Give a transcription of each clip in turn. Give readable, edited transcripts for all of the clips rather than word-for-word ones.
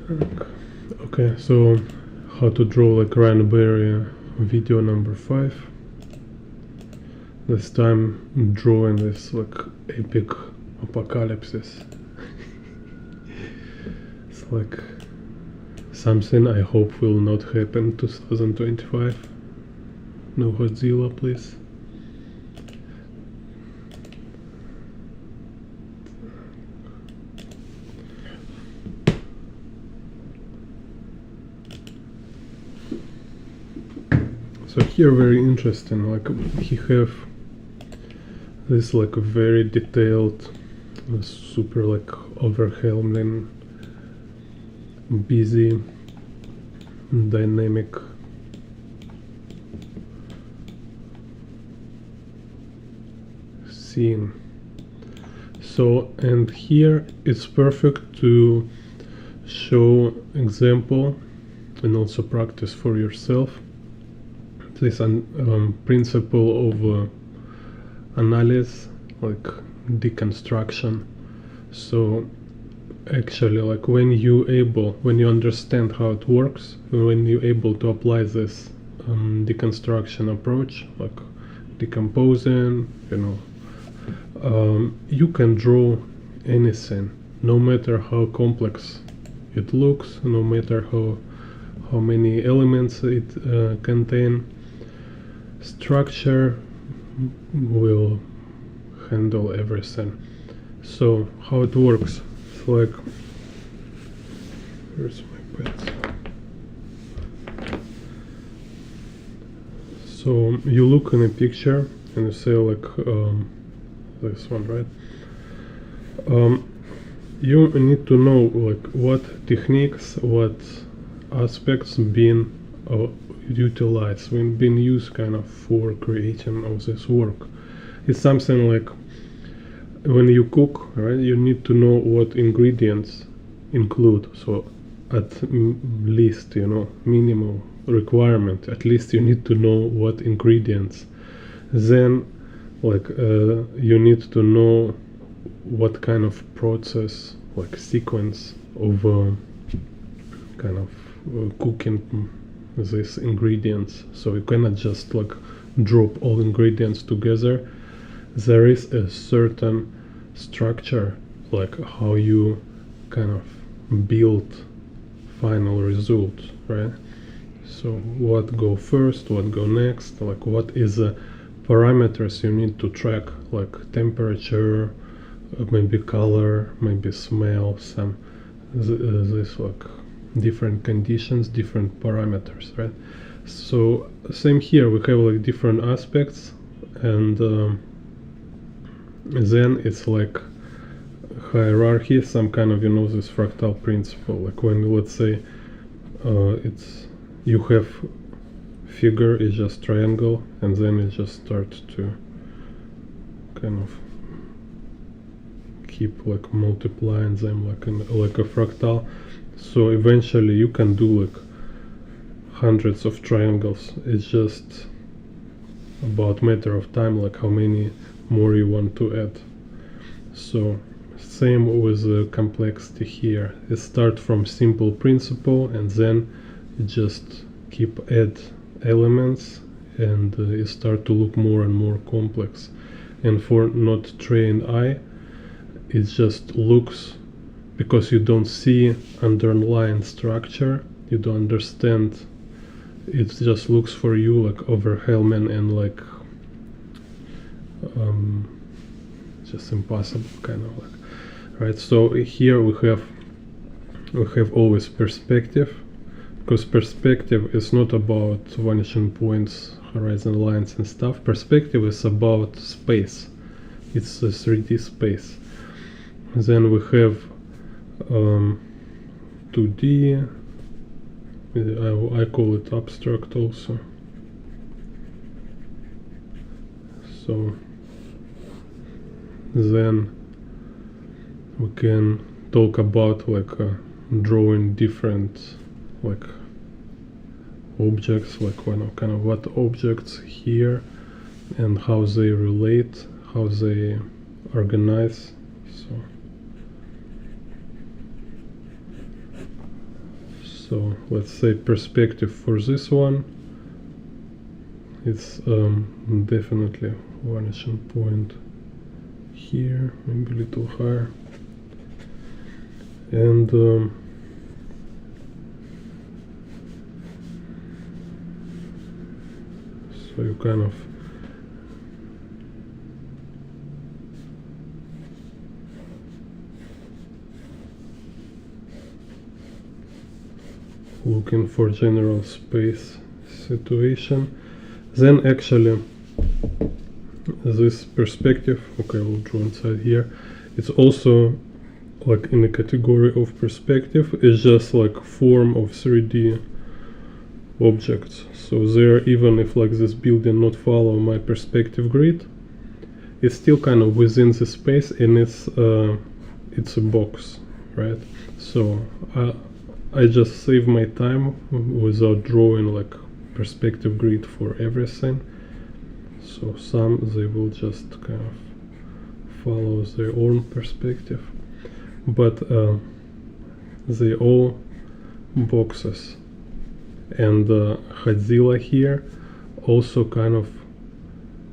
Okay, so how to draw like raspberry video number 5. This time drawing this like epic apocalypse. It's like something I hope will not happen in 2025. No Godzilla, please. So here very interesting, like he have this like a very detailed, super like overwhelming, busy, dynamic scene. So, and here it's perfect to show example and also practice for yourself this principle of analysis, like deconstruction. So actually, like when you understand how it works, when you're able to apply this deconstruction approach, like decomposing, you can draw anything, no matter how complex it looks, no matter how many elements it contain. Structure will handle everything. So how it works? It's like, where's my pen? So you look in a picture and you say like this one, right? You need to know like what techniques, what aspects being utilized, when being used kind of for creating of this work. It's something like when you cook, right? You need to know what ingredients include. So at least, minimal requirement, at least you need to know what ingredients. Then like you need to know what kind of process, like sequence of kind of cooking these ingredients. So you cannot just like drop all ingredients together. There is a certain structure, like how you kind of build final result, right? So what go first, what go next, like what is the parameters you need to track, like temperature, maybe color, maybe smell, some this like different conditions, different parameters, right? So same here, we have like different aspects, and then it's like hierarchy, some kind of this fractal principle. Like when, let's say, it's you have figure is just triangle, and then it just starts to kind of keep like multiplying them like a fractal. So eventually you can do like hundreds of triangles. It's just about matter of time, like how many more you want to add. So same with the complexity here. It starts from simple principle, and then you just keep add elements, and it start to look more and more complex. And for not trained eye, it just looks, because you don't see underlying structure, you don't understand, it just looks for you like overwhelming and like just impossible, kind of like, right? So here we have always perspective, because perspective is not about vanishing points, horizon lines and stuff. Perspective is about space. It's a 3D space. Then we have 2D, I call it abstract also. So then we can talk about like drawing different like objects, like kind of what objects here and how they relate, how they organize. So let's say, perspective for this one. It's definitely vanishing point here, maybe a little higher. And so you kind of looking for general space situation. Then actually this perspective, okay, we'll draw inside here, it's also like in the category of perspective. It's just like form of 3D objects. So there, even if like this building not follow my perspective grid, it's still kind of within the space, and it's a box, right? So I just save my time without drawing like perspective grid for everything. So some they will just kind of follow their own perspective, but they all boxes. And Godzilla here also kind of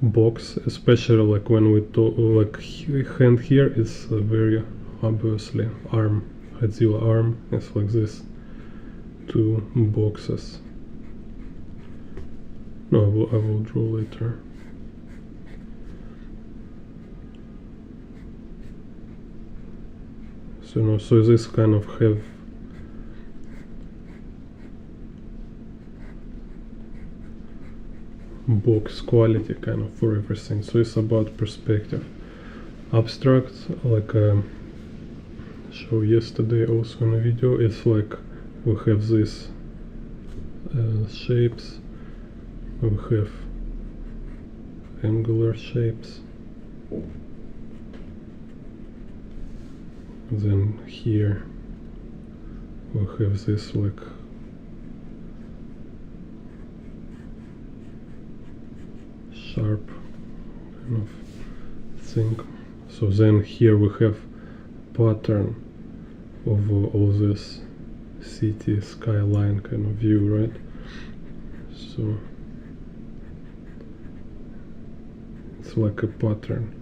box, especially like when we talk like hand here is very obviously arm. Godzilla arm is like this, two boxes. No, I will draw later. So no, so this kind of have box quality kind of for everything. So it's about perspective. Abstract, like I showed yesterday also in a video, it's like we have these shapes, we have angular shapes, then here we have this like sharp kind of thing. So then here we have pattern of all this city skyline kind of view, right? So it's like a pattern.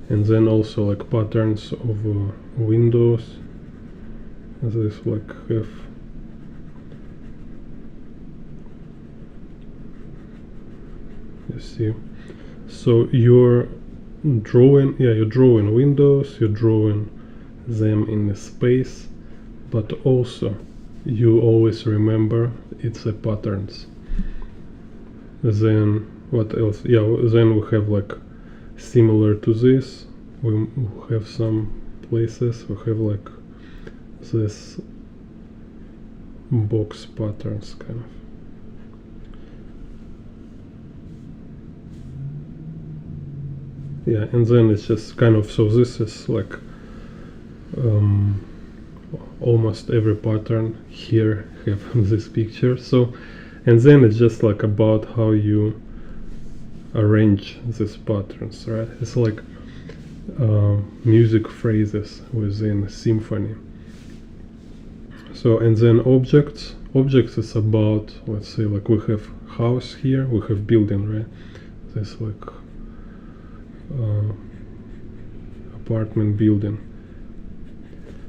And then also like patterns of windows. This like have you see. So you're drawing, you're drawing windows, you're drawing them in a space, but also you always remember it's a patterns. Then what else? Yeah, then we have like similar to this, we have some places we have like this box patterns kind of. Yeah, and then it's just kind of, so this is like almost every pattern here have this picture. So, and then it's just like about how you arrange these patterns, right? It's like music phrases within a symphony. So, and then objects is about, let's say like we have house here, we have building, right? This like apartment building.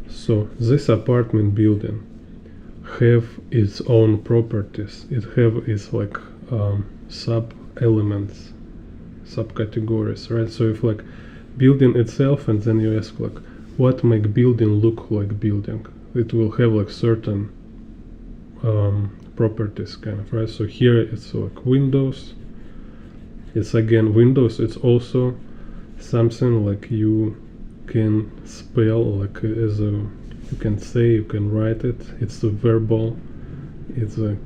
So this apartment building have its own properties. It have its like sub elements, subcategories, right? So if like building itself, and then you ask like what make building look like building, it will have like certain properties kind of, right? So here it's like windows, it's again windows, it's also something like you can spell like as a, you can say, you can write it, it's a verbal, it's a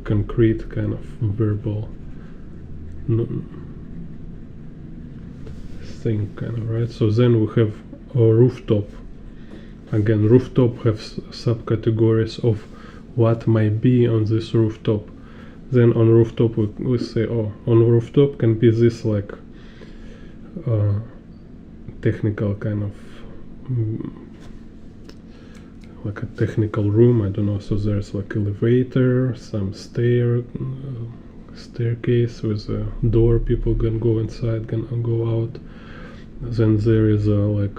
concrete kind of verbal thing kind of, right? So then we have a rooftop. Again, rooftop has subcategories of what might be on this rooftop. Then on rooftop we say, oh, on rooftop can be this like technical kind of like a technical room, I don't know. So there's like elevator, some staircase with a door, people can go inside, can go out. Then there is like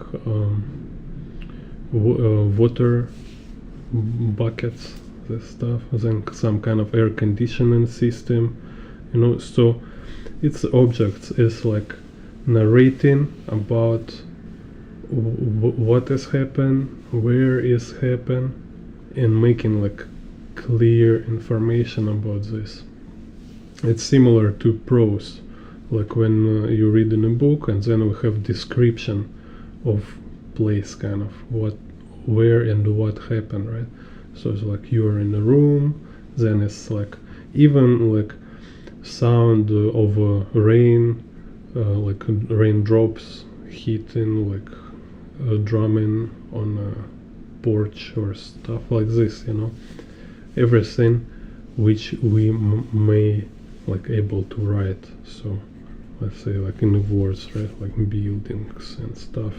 water buckets, this stuff. Then some kind of air conditioning system, you know. So its objects is like narrating about what has happened, where is happened, and making like clear information about this. It's similar to prose, like when you read in a book and then we have description of place, kind of where and what happened, right? So it's like you're in a room, then it's like even like sound of rain, like raindrops hitting, like drumming on a porch or stuff like this, you know. Everything which we may like able to write. So let's say like in the words, right, like buildings and stuff.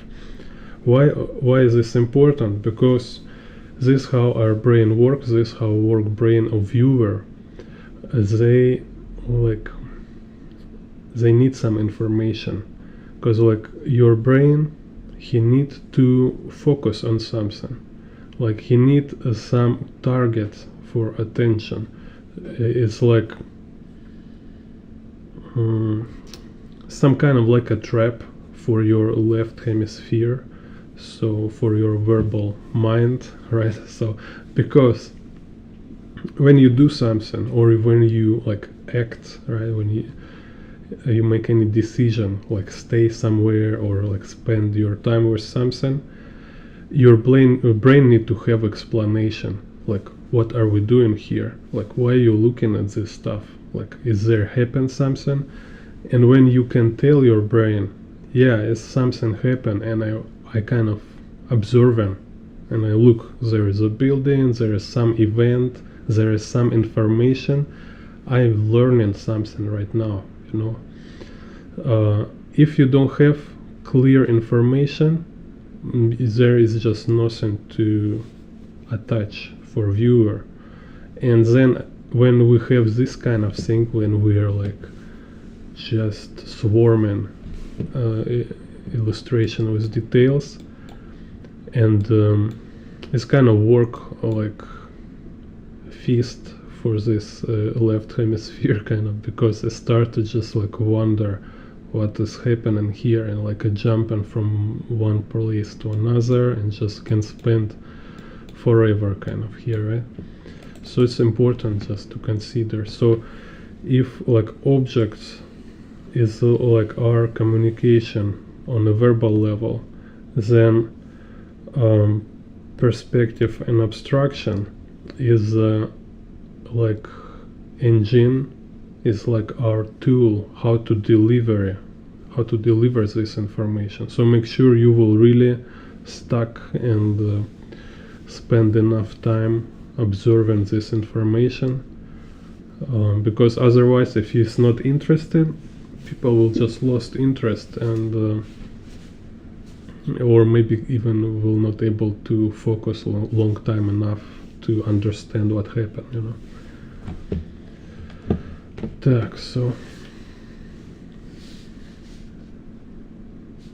Why is this important? Because this how our brain works, this how work brain of viewer. They need some information, because like your brain, he need to focus on something, like he need some target for attention. It's like some kind of like a trap for your left hemisphere, so for your verbal mind, right? So because when you do something, or when you like act, right, when you make any decision, like stay somewhere or like spend your time with something, your brain need to have explanation, like what are we doing here, like why are you looking at this stuff, like is there happen something. And when you can tell your brain, yeah, it's something happen, and I kind of observing, and I look, there is a building, there is some event, there is some information, I'm learning something right now, you know. If you don't have clear information, there is just nothing to attach for viewer. And then when we have this kind of thing, when we are like just swarming illustration with details, and it's kind of work like feast for this left hemisphere, kind of, because I start to just like wonder what is happening here, and like a jumping from one place to another, and just can spend forever kind of here, right? So it's important just to consider. So if like objects is like our communication on a verbal level, then perspective and abstraction is like engine, is like our tool how to deliver this information. So make sure you will really stuck and spend enough time observing this information, because otherwise if he's not interested, people will just lost interest, and or maybe even will not able to focus long time enough to understand what happened, you know. Так, so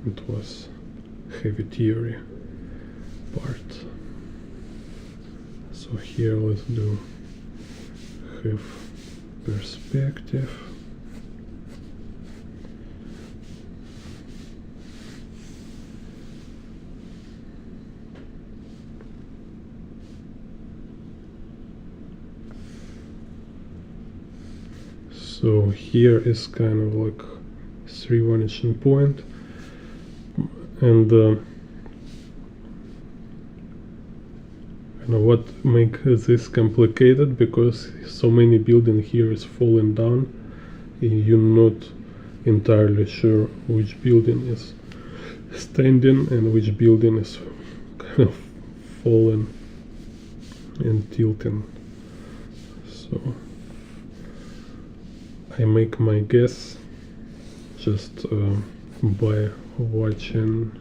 it was heavy theory part. So here let's do have perspective. So here is kind of like 3 vanishing point, and what make this complicated, because so many building here is falling down, you're not entirely sure which building is standing and which building is kind of falling and tilting. So I make my guess just by watching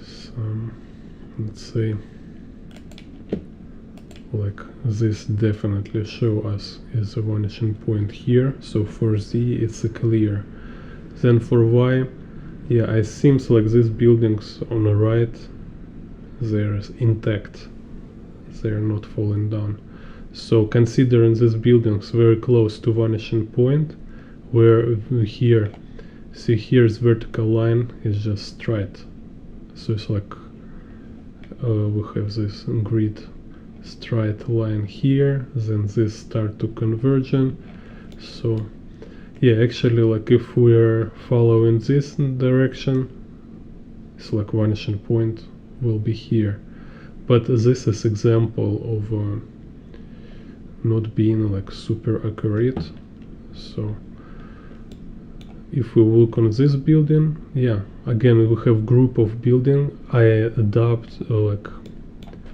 some, let's say, like this definitely show us is a vanishing point here. So for Z it's a clear. Then for Y, yeah, it seems like these buildings on the right, they're intact, they're not falling down. So considering these buildings very close to vanishing point, where here, see here's vertical line is just straight. So it's like we have this grid straight line here, then this start to converging. So yeah, actually, like if we're following this direction, it's like vanishing point will be here. But this is example of not being like super accurate. So if we look on this building, yeah, again we have group of building. I adapt like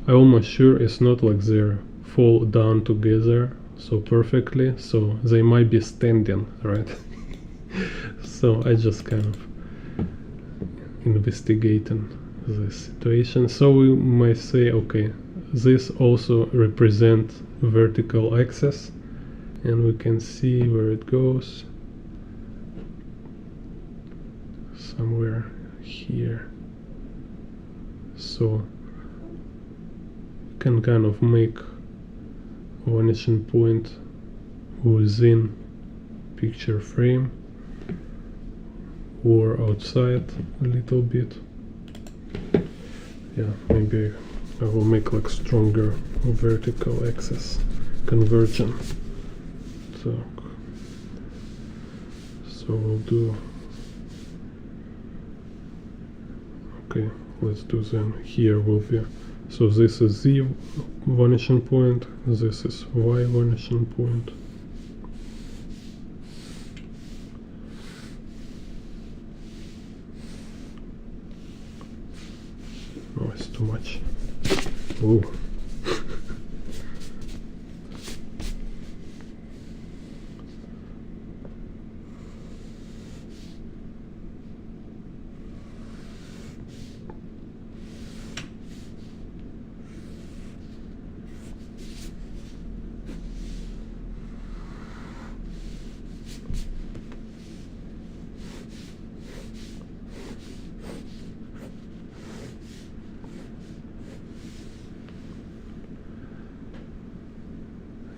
I almost sure it's not like they fall down together so perfectly, so they might be standing, right? So I just kind of investigating this situation. So we might say, okay, this also represents vertical axis, and we can see where it goes, somewhere here. So can kind of make vanishing point within picture frame or outside a little bit. Yeah, maybe I will make like stronger vertical axis conversion. So we'll do, okay, let's do them. Here will be, so this is Z vanishing point, this is Y vanishing point. Oh, it's too much. Oh.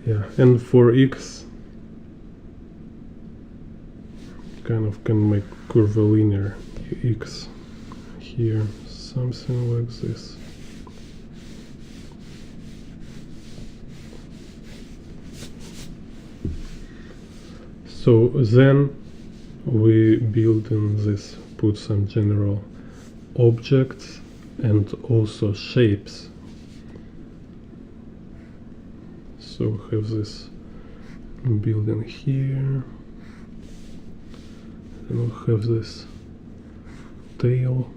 Yeah, and for X kind of can make curvilinear X here, something like this. So then we build in this, put some general objects and also shapes. So we have this building here, and we'll have this tail.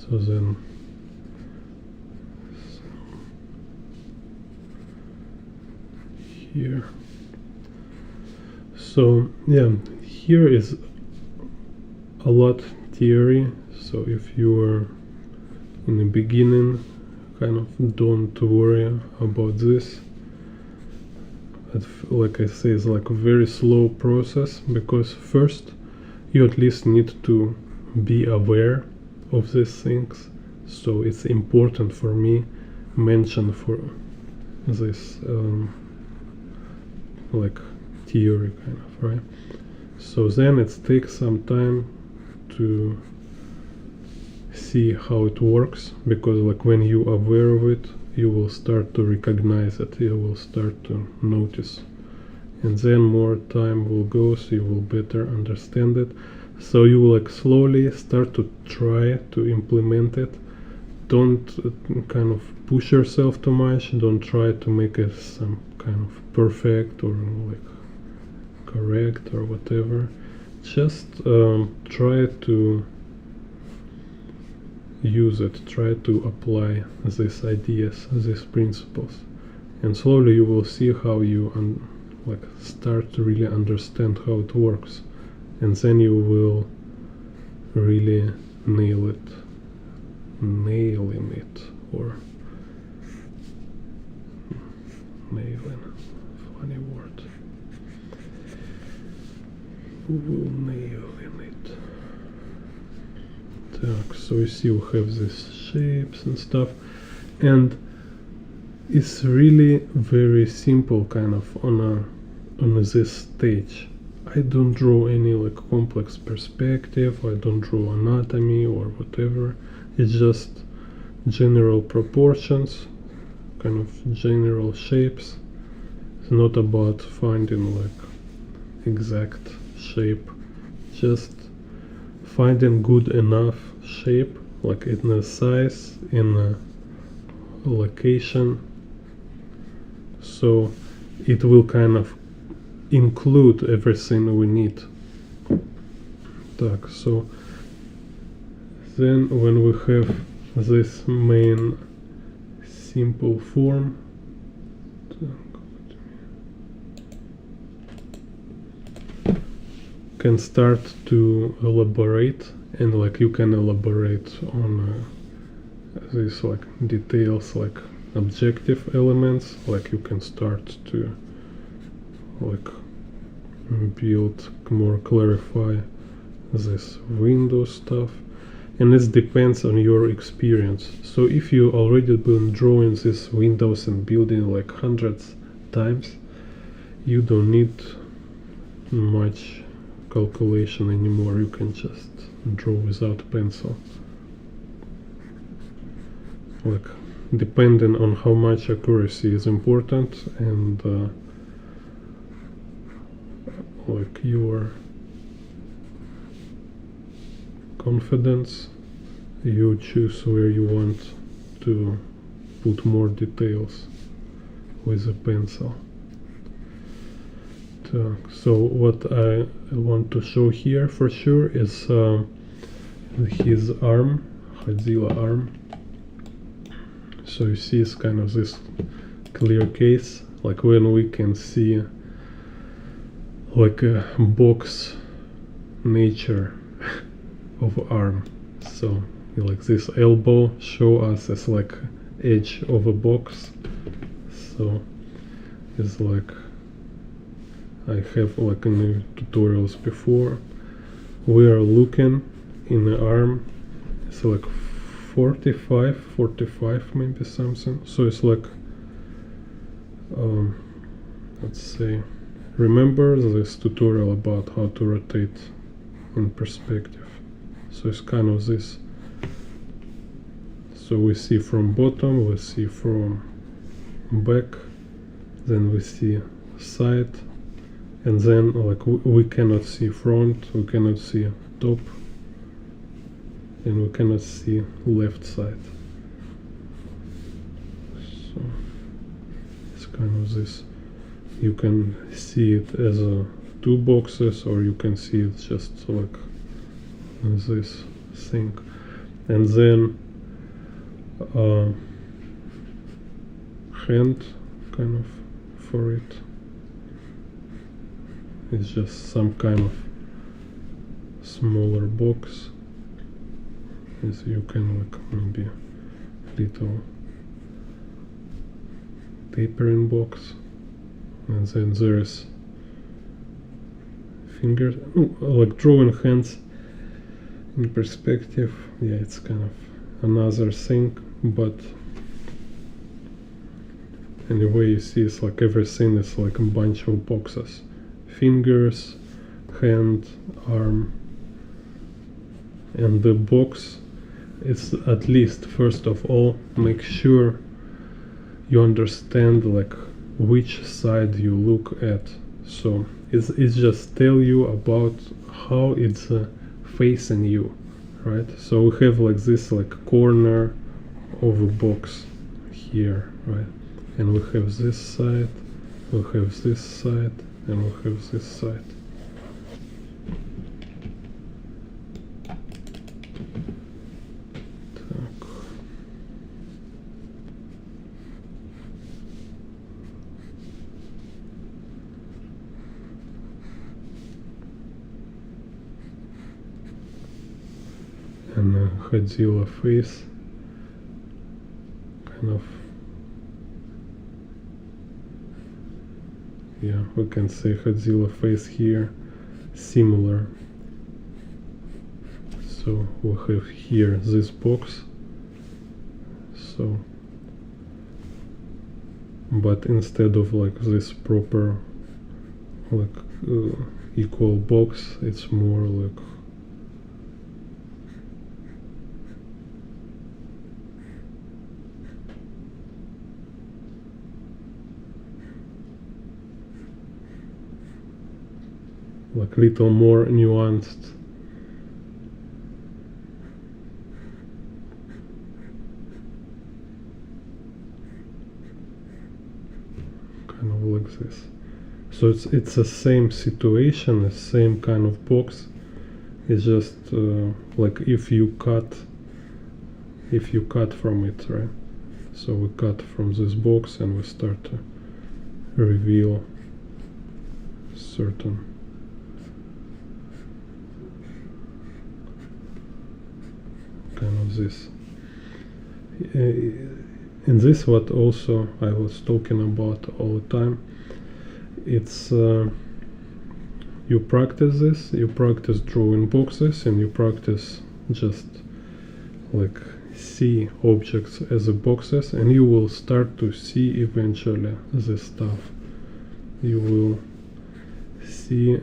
So then here, so yeah, here is a lot theory. So if you are in the beginning kind of don't worry about this. Like I say, it's like a very slow process, because first you at least need to be aware of these things. So it's important for me mention for this like theory kind of, right? So then it takes some time to see how it works, because like when you are aware of it, you will start to recognize it, you will start to notice, and then more time will go, so you will better understand it. So you will like slowly start to try to implement it. Don't kind of push yourself too much, don't try to make it some kind of perfect or like correct or whatever. Just try to use it, try to apply these ideas, these principles, and slowly you will see how you like start to really understand how it works, and then you will really nailing it, or nailing, funny word, you will nailing it. So you see we have these shapes and stuff, and it's really very simple kind of on this stage. I don't draw any like complex perspective, I don't draw anatomy or whatever. It's just general proportions, kind of general shapes. It's not about finding like exact shape, just finding good enough shape, like in a size, in a location, so it will kind of include everything we need. So then when we have this main simple form, can start to elaborate, and like you can elaborate on these like details, like objective elements, like you can start to like build, more clarify this window stuff, and this depends on your experience. So if you already been drawing these windows and building like hundreds times, you don't need much calculation anymore, you can just draw without pencil. Like depending on how much accuracy is important, and like your confidence, you choose where you want to put more details with a pencil. So what I want to show here for sure is his arm, Godzilla arm. So you see it's kind of this clear case, like when we can see like a box nature of arm. So like this elbow show us as like edge of a box. So it's like I have like in the tutorials before, we are looking in the arm, it's like 45 maybe something. So it's like let's say, remember this tutorial about how to rotate in perspective. So it's kind of this. So we see from bottom, we see from back, then we see side, and then like we cannot see front, we cannot see top, and we cannot see left side. So it's kind of this. You can see it as two boxes, or you can see it just like this thing. And then hand kind of for it. It's just some kind of smaller box, as you can like maybe little tapering box, and then there's fingers, like drawing hands in perspective. Yeah, it's kind of another thing, but anyway, you see it's like everything is like a bunch of boxes: fingers, hand, arm, and the box is, at least first of all, make sure you understand like which side you look at. So it's just tell you about how it's facing you, right? So we have like this like corner of a box here, right? And we have this side, we have this side, and we have this side. And Godzilla face, kind of, yeah, we can say Godzilla face here, similar. So we have here this box, so, but instead of like this proper like equal box, it's more like little more nuanced. Kind of like this. So it's the same situation, the same kind of box. It's just like if you cut from it, right? So we cut from this box and we start to reveal certain kind of this. And this what also I was talking about all the time. It's you practice this, you practice drawing boxes, and you practice just like see objects as a boxes, and you will start to see eventually this stuff. You will see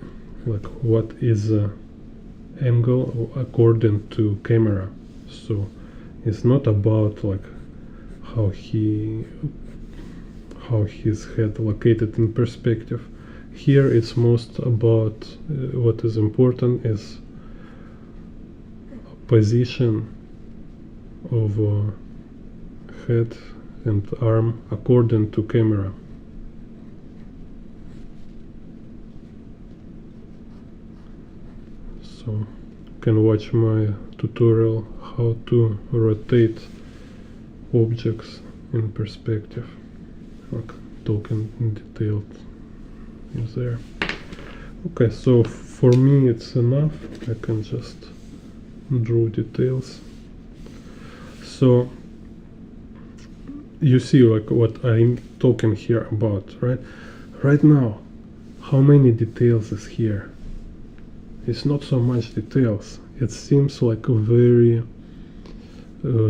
like what is the angle according to camera. So it's not about like how his head located in perspective. Here it's most about what is important is position of head and arm according to camera. So you can watch my tutorial how to rotate objects in perspective, like talking in detail is there. Okay, so for me it's enough. I can just draw details. So you see like what I'm talking here about, right? Right now, how many details is here? It's not so much details. It seems like a very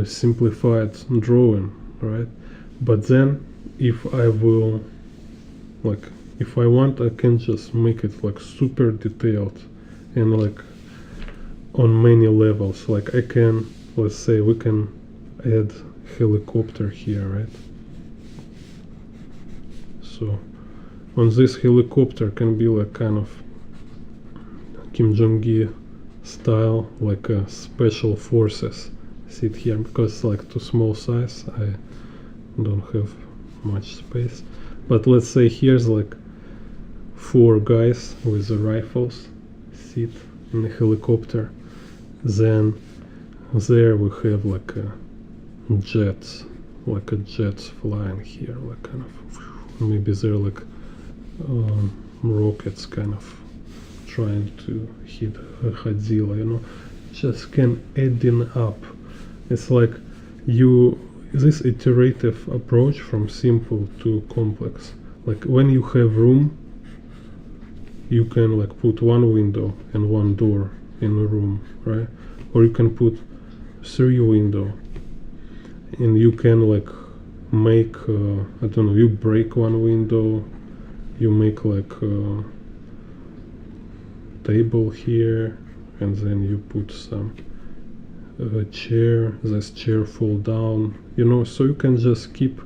simplified drawing, right? But then if I will, like, if I want, I can just make it like super detailed and like on many levels. Like I can, let's say we can add helicopter here, right? So on this helicopter can be like kind of Kim Jong-il style, like a special forces sit here, because like too small size, I don't have much space. But let's say here's like 4 guys with the rifles sit in the helicopter. Then there we have like a jets flying here, like kind of maybe they're like rockets kind of trying to hit Godzilla, you know. Just can adding up. It's like you this iterative approach from simple to complex. Like when you have room, you can like put one window and one door in a room, right? Or you can put 3 windows, and you can like make I don't know, you break one window, you make like a table here, and then you put some chair, this chair fall down, you know, so you can just keep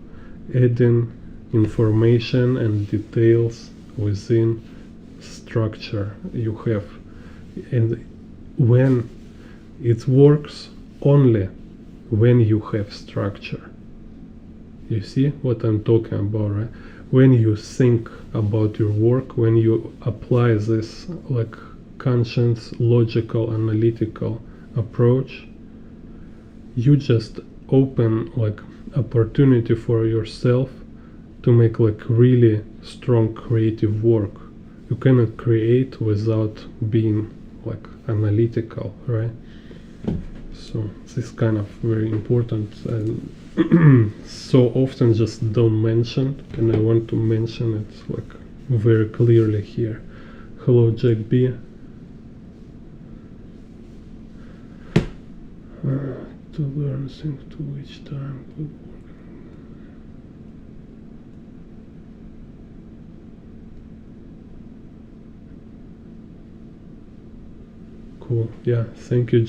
adding information and details within structure you have. And when it works only when you have structure. You see what I'm talking about, right? When you think about your work, when you apply this like conscious, logical, analytical approach, you just open like opportunity for yourself to make like really strong creative work. You cannot create without being like analytical, right? So this is kind of very important and so often just don't mention, and I want to mention it like very clearly here. Hello Jack B. To learn things to which time good work. Cool. Yeah, thank you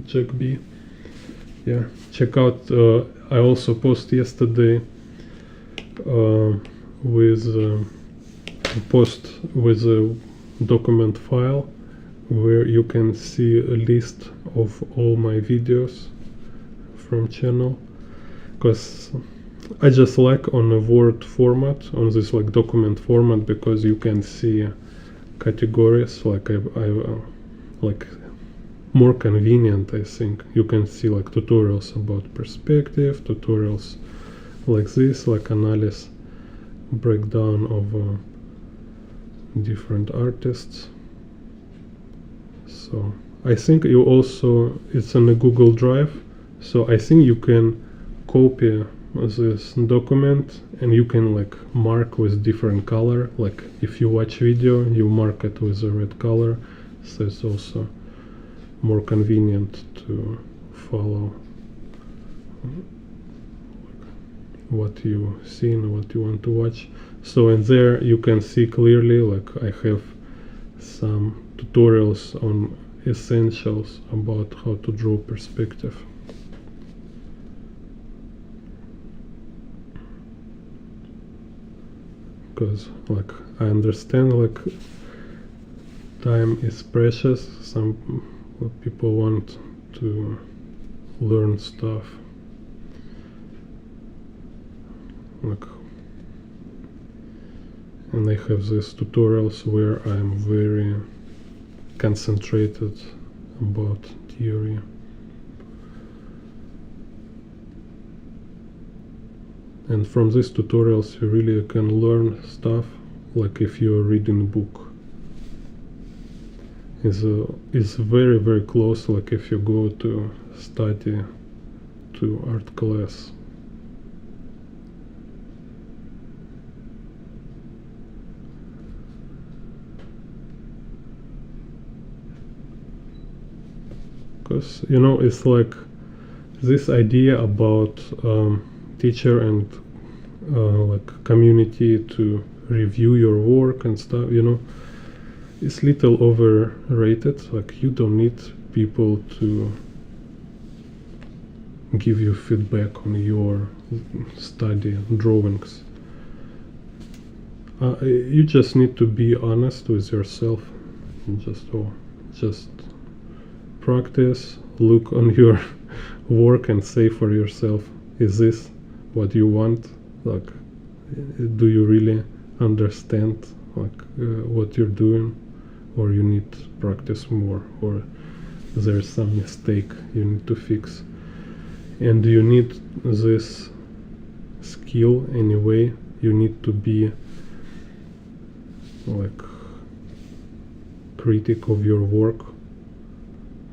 Jack B. Yeah, check out I also posted yesterday with a post with a document file where you can see a list of all my videos from channel, because I just like on a Word format, on this like document format, because you can see categories like I like more convenient. I think you can see like tutorials about perspective, tutorials like this, like analysis, breakdown of different artists. So I think you also, it's on a Google Drive, so I think you can copy this document and you can like mark with different color. Like if you watch video, you mark it with a red color, so it's also more convenient to follow what you see and what you want to watch. So in there you can see clearly, like I have some tutorials on essentials about how to draw perspective. Because like I understand like time is precious, some people want to learn stuff like, and I have these tutorials where I'm very concentrated about theory. And from these tutorials you really can learn stuff like if you're reading a book. It's very very close like if you go to study to art class. Because you know, it's like this idea about teacher and like community to review your work and stuff, you know, it's little overrated. Like you don't need people to give you feedback on your study drawings. You just need to be honest with yourself and just practice, look on your work and say for yourself, is this what you want? Like, do you really understand like what you're doing, or you need to practice more, or there's some mistake you need to fix? And you need this skill anyway. You need to be like critic of your work,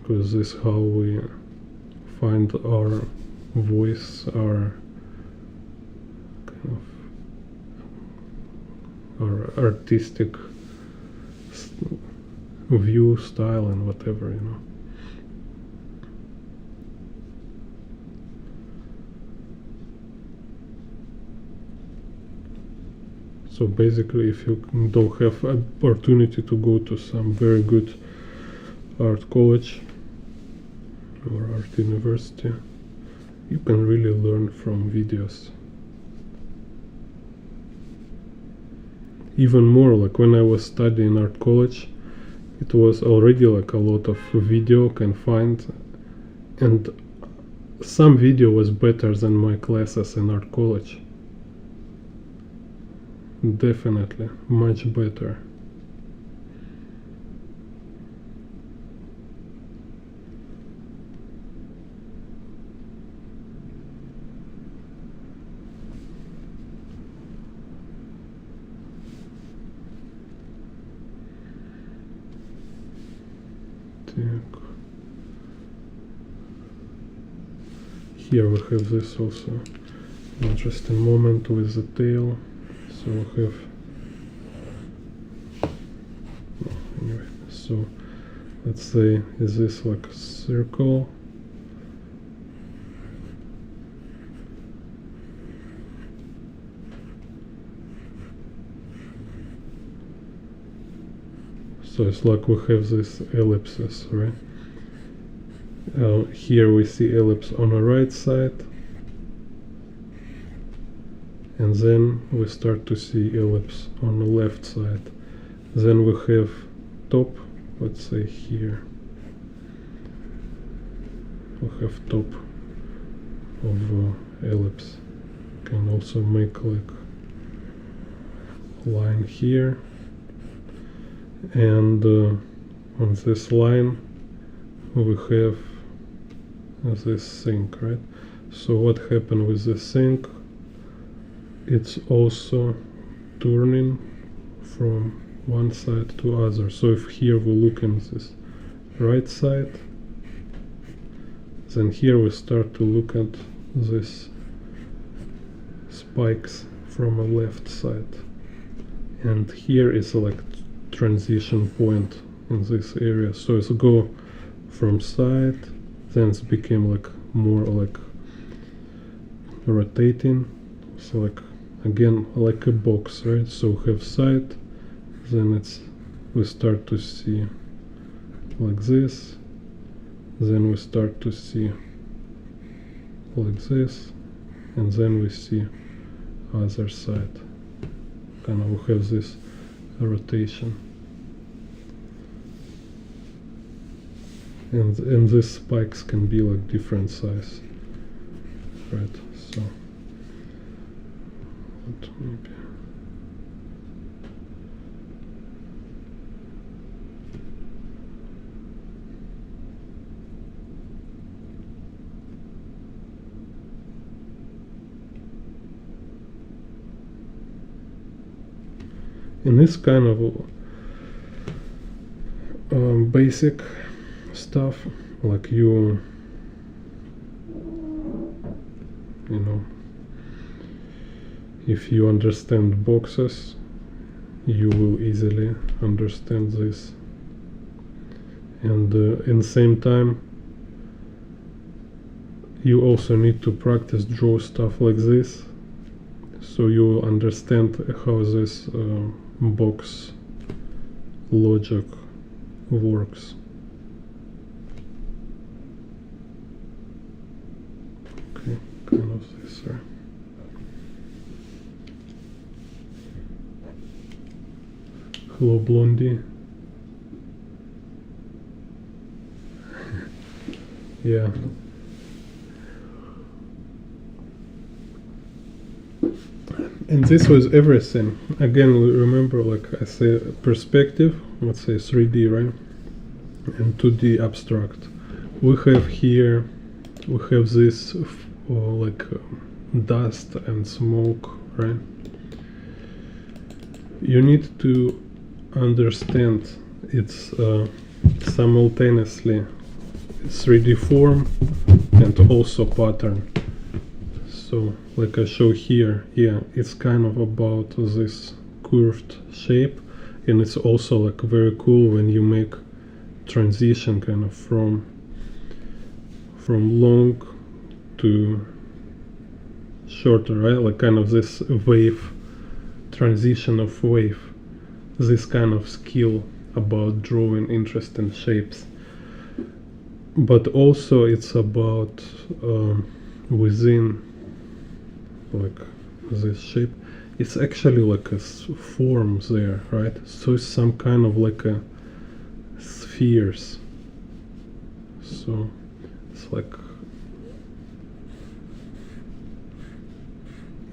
because this is how we find our voice our kind of our artistic view, style, and whatever, you know. So basically, if you don't have opportunity to go to some very good art college or art university, you can really learn from videos. Even more, like when I was studying art college, it was already like a lot of video can find, and some video was better than my classes in art college. Definitely much better. Here we have this also interesting moment with the tail. So we have, anyway, so let's say, is this like a circle? So it's like we have this ellipses, right? Here we see ellipse on the right side, and then we start to see ellipse on the left side. Then we have top, let's say here, we have top of ellipse. Can also make like line here, and on this line we have this thing, right? So what happened with this thing? It's also turning from one side to other. So if here we look in this right side, then here we start to look at this spikes from a left side, and here is like transition point in this area. So it's go from side, then it became like more like rotating, so like again like a box, right? So we have side, then it's we start to see like this, then we start to see like this, and then we see other side. Kind of we have this rotation, and these spikes can be like different size, right? So maybe in this kind of basic stuff, like you know, if you understand boxes, you will easily understand this, and in the same time you also need to practice draw stuff like this, so you will understand how this box logic works. Okay, kind of this, right? Hello, Blondie. Yeah. And this was everything. Again, we remember, like I say, perspective, let's say 3D, right? And 2D abstract. We have here, we have this like dust and smoke, right? You need to understand it's simultaneously 3D form and also pattern. So like I show here, yeah, it's kind of about this curved shape, and it's also like very cool when you make transition kind of from long to shorter, right? Like kind of this wave, transition of wave, this kind of skill about drawing interesting shapes. But also it's about within like this shape, it's actually like a form there, right? So it's some kind of like a spheres. So it's like,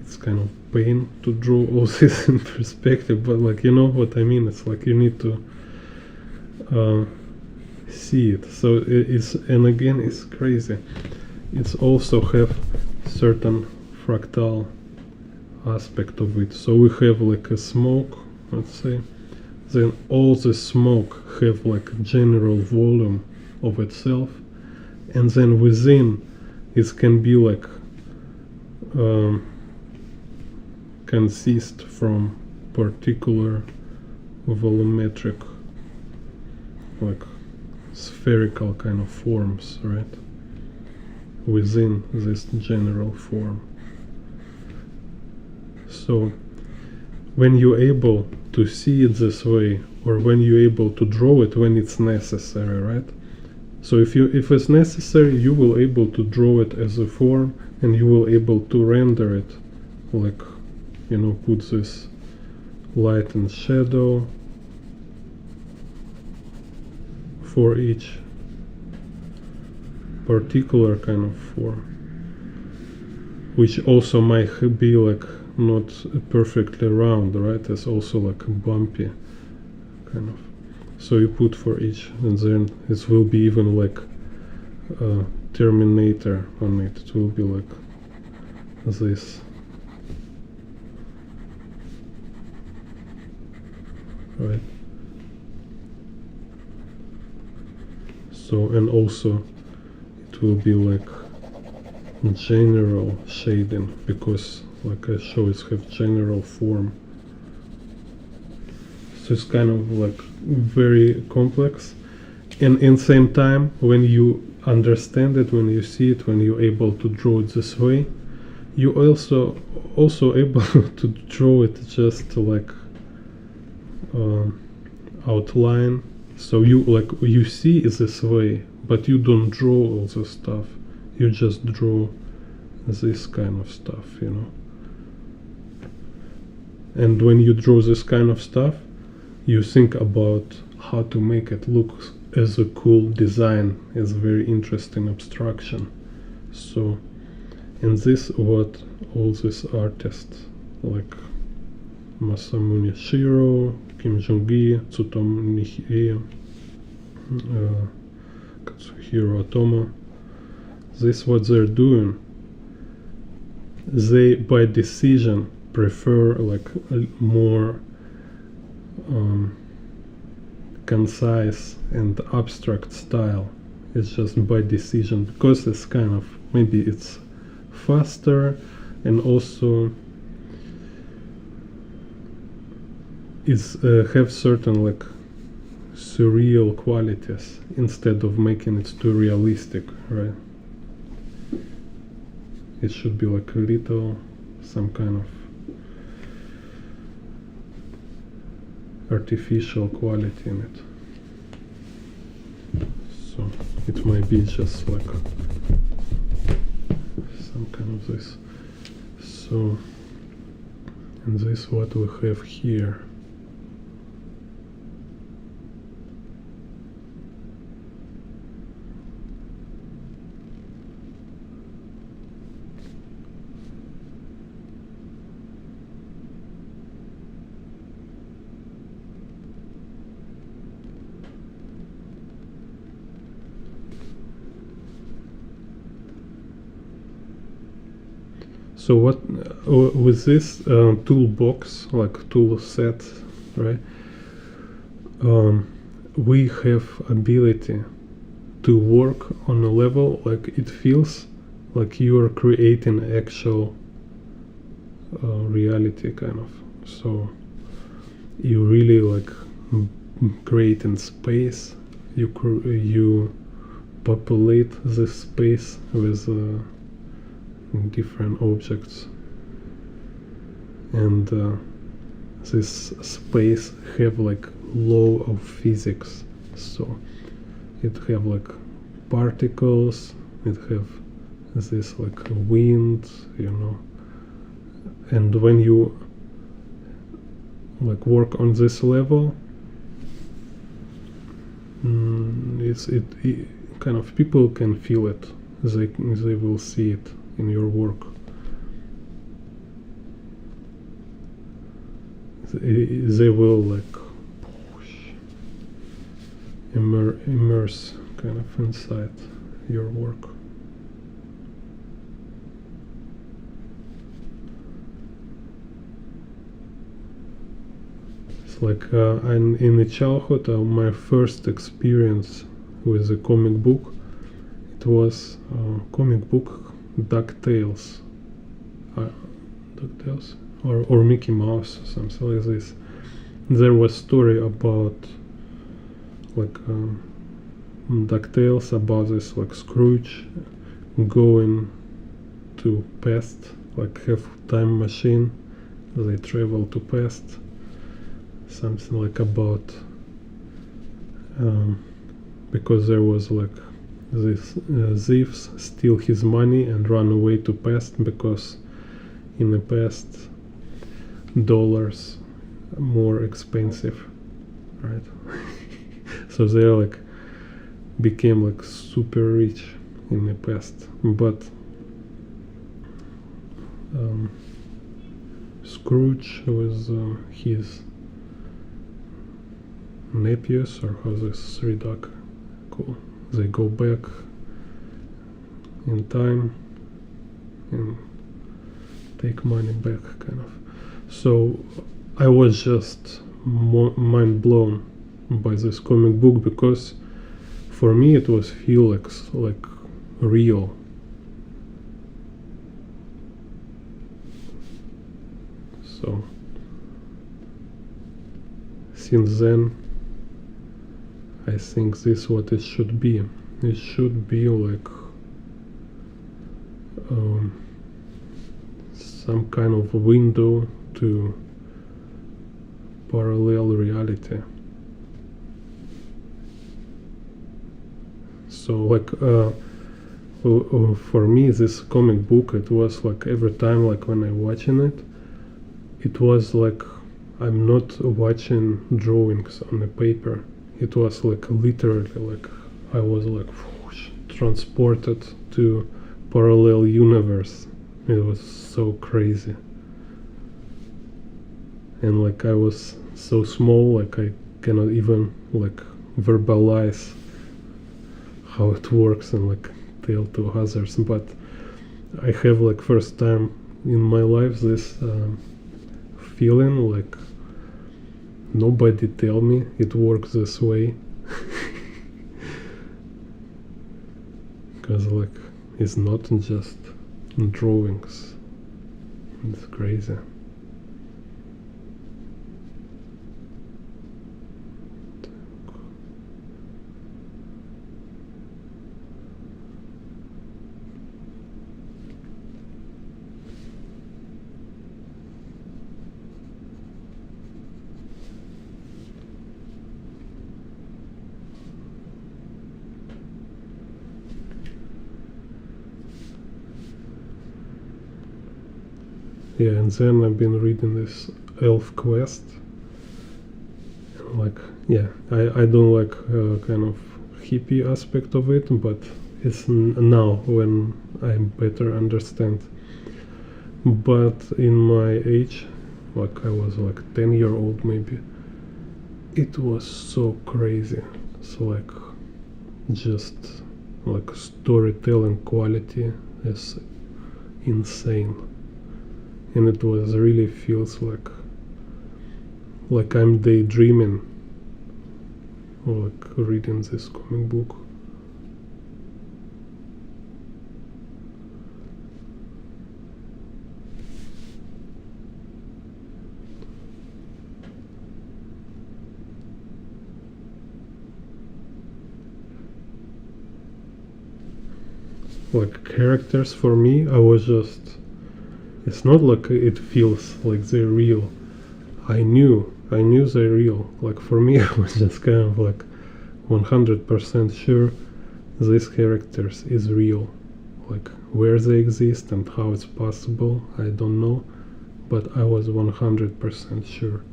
it's kind of pain to draw all this in perspective, but like, you know what I mean? It's like you need to see it. So it's, and again, it's crazy. It's also have certain fractal aspect of it. So we have like a smoke, let's say, then all the smoke have like general volume of itself, and then within it can be like consist from particular volumetric, like spherical kind of forms, right, within this general form. So when you're able to see it this way, or when you're able to draw it when it's necessary, right? So if it's necessary, you will able to draw it as a form, and you will able to render it, like, you know, put this light and shadow for each particular kind of form, which also might be like not perfectly round, right? It's also like a bumpy kind of. So you put for each, and then it will be even like a terminator on it. It will be like this. Right. So, and also it will be like general shading, because like I show, it have general form. So it's kind of like very complex, and in same time, when you understand it, when you see it, when you're able to draw it this way, you also able to draw it just like outline. So you see it this way, but you don't draw all this stuff. You just draw this kind of stuff, you know. And when you draw this kind of stuff, you think about how to make it look as a cool design, as a very interesting abstraction. So, and this what all these artists like Masamune Shiro, Kim Jong-gi, Tsutomu Nihei, Katsuhiro Otomo, this what they're doing. They by decision prefer like a more concise and abstract style. It's just by decision, because it's kind of, maybe it's faster, and also it's have certain like surreal qualities instead of making it too realistic, right? It should be like a little, some kind of artificial quality in it. So it might be just like some kind of this. So, and this what we have here. So what with this toolbox, like tool set, right? We have ability to work on a level like it feels like you are creating actual reality, kind of. So you really like creating space. You populate this space with different objects, and this space have like law of physics. So it have like particles, it have this like wind, and when you like work on this level, it kind of people can feel it. They will see it in your work. They will like immerse kind of inside your work. It's like in the childhood, my first experience with a comic book, it was comic book DuckTales. DuckTales or Mickey Mouse, something like this. There was story about like DuckTales, about this like Scrooge going to past, like have time machine, they travel to past, something like about because there was like this thieves steal his money and run away to past, because in the past dollars more expensive, right? So they like became like super rich in the past, but Scrooge with his nephews, or how this three duck call, they go back in time and take money back, kind of. So I was just mind blown by this comic book, because for me it was feel like real. So since then I think this is what it should be. It should be like some kind of window to parallel reality. So like for me this comic book, it was like every time like when I watching it, it was like I'm not watching drawings on the paper. It was like literally like I was like whoosh, transported to parallel universe. It was so crazy. And like I was so small, like I cannot even like verbalize how it works and like tell to others. But I have like first time in my life this feeling like nobody tell me it works this way. Because like it's not just drawings. It's crazy. Yeah, and then I've been reading this Elf Quest. Like, yeah, I don't like kind of hippie aspect of it, but it's now when I better understand. But in my age, like I was like 10-year-old maybe, it was so crazy. So like just like storytelling quality is insane. And it was really feels like I'm daydreaming, or like reading this comic book. like characters for me, I was just, it's not like it feels like they're real. I knew they're real. Like for me, I was just kind of like 100% sure these characters is real. Like where they exist and how it's possible, I don't know, but I was 100% sure.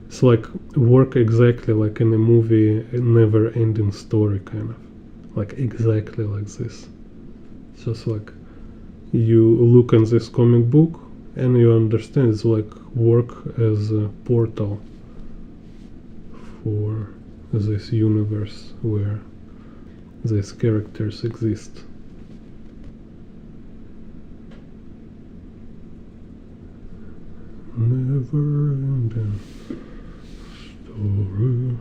It's like work exactly like in a movie, a never-ending story kind of, like exactly like this. It's just like you look in this comic book and you understand it's like work as a portal for this universe where these characters exist. Never ending story.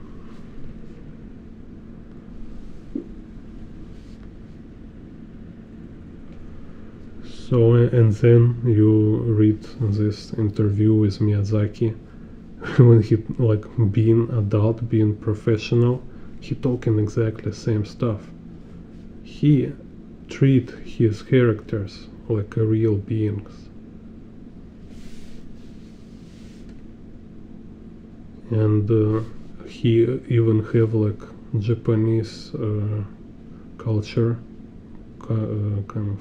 So, and then you read this interview with Miyazaki when he like being adult, being professional, he talking exactly same stuff. He treat his characters like a real beings. And he even have like Japanese culture kind of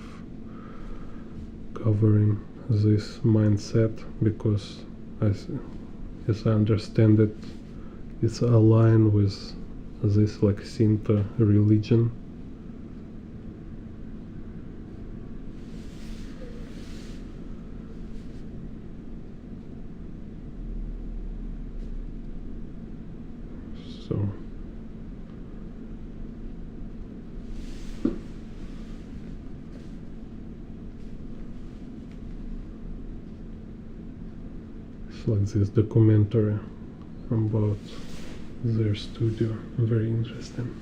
covering this mindset, because as I understand it, it's aligned with this like Shinto religion. So it's like this documentary about their studio, very interesting.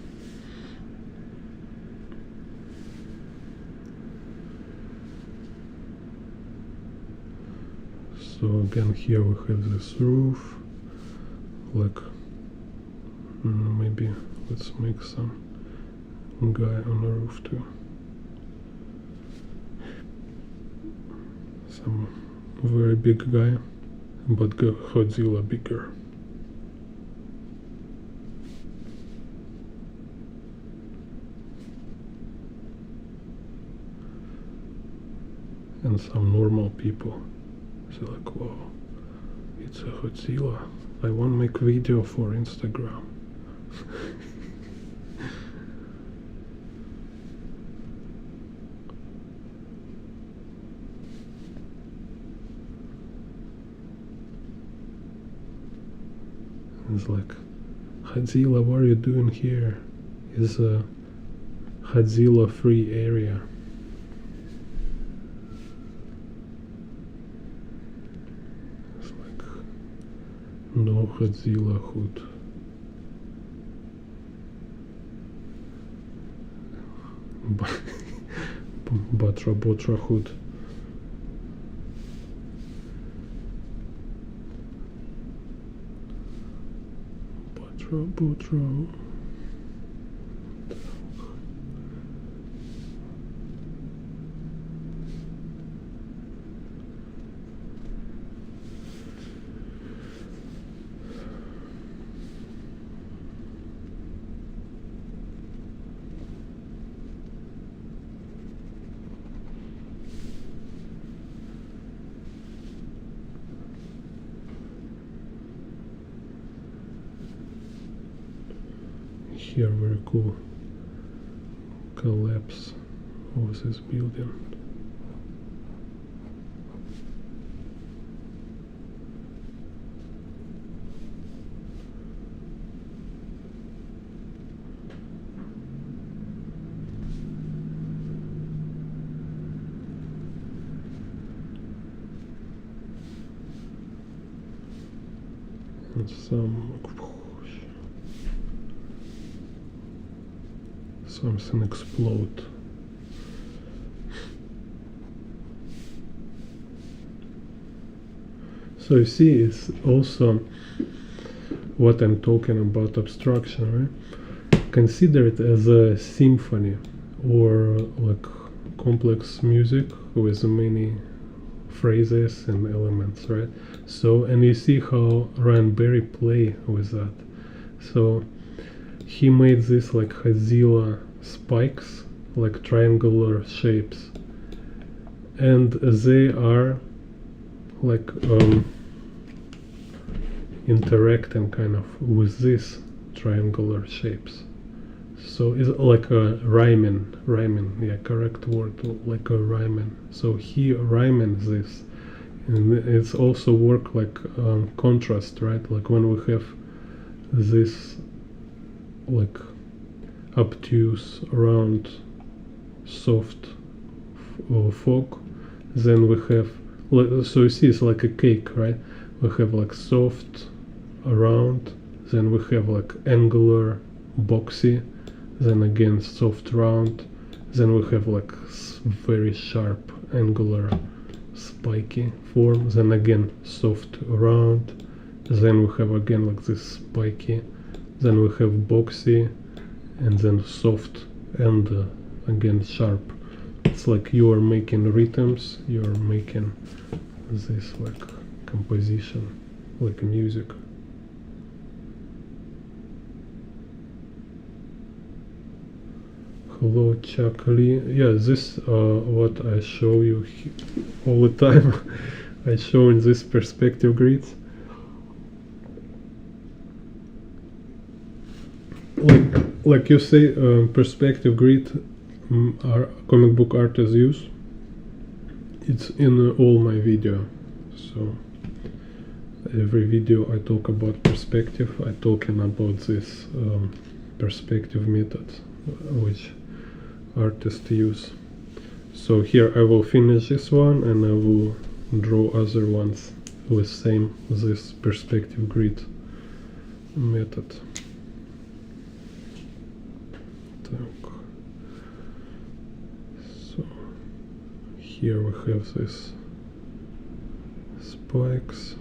So again, here we have this roof, like maybe let's make some guy on the roof too. Some very big guy, but Godzilla bigger. And some normal people. They're like, wow, it's a Godzilla. I want to make video for Instagram. It's like, Godzilla, what are you doing here? It's a Godzilla free area. It's like, no Godzilla hood. Batra Botra hood. Butro. Here, very cool collapse of this building. And something explode. So you see, it's also what I'm talking about, abstraction, right? Consider it as a symphony, or like complex music with many phrases and elements, right? So, and you see how Ryan Berry play with that. So he made this like Hazilla spikes, like triangular shapes, and they are like interacting kind of with these triangular shapes. So it's like a rhyming, yeah, correct word, like a rhyming. So he rhyming this, and it's also work like contrast, right? Like when we have this like obtuse, round, soft fog, then we have, so you see it's like a cake, right? We have like soft, round, then we have like angular, boxy, then again soft, round, then we have like very sharp, angular, spiky form, then again soft, round, then we have again like this spiky, then we have boxy, and then soft, and again sharp. It's like you are making rhythms, you are making this like composition, like music. Hello Chuck Lee. Yeah, this what I show you all the time. I show in this perspective grids. Like you say, perspective grid our comic book artists use. It's in all my video. So every video I talk about perspective, I talking about this perspective method which artists use. So here I will finish this one and I will draw other ones with same this perspective grid method. So here we have this spikes.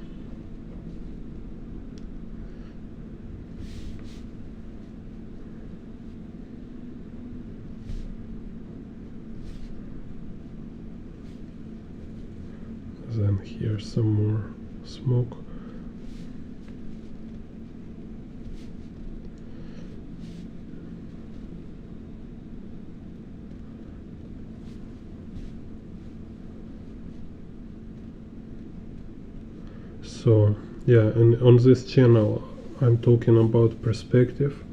Then here some more smoke. So yeah, and on this channel I'm talking about perspective,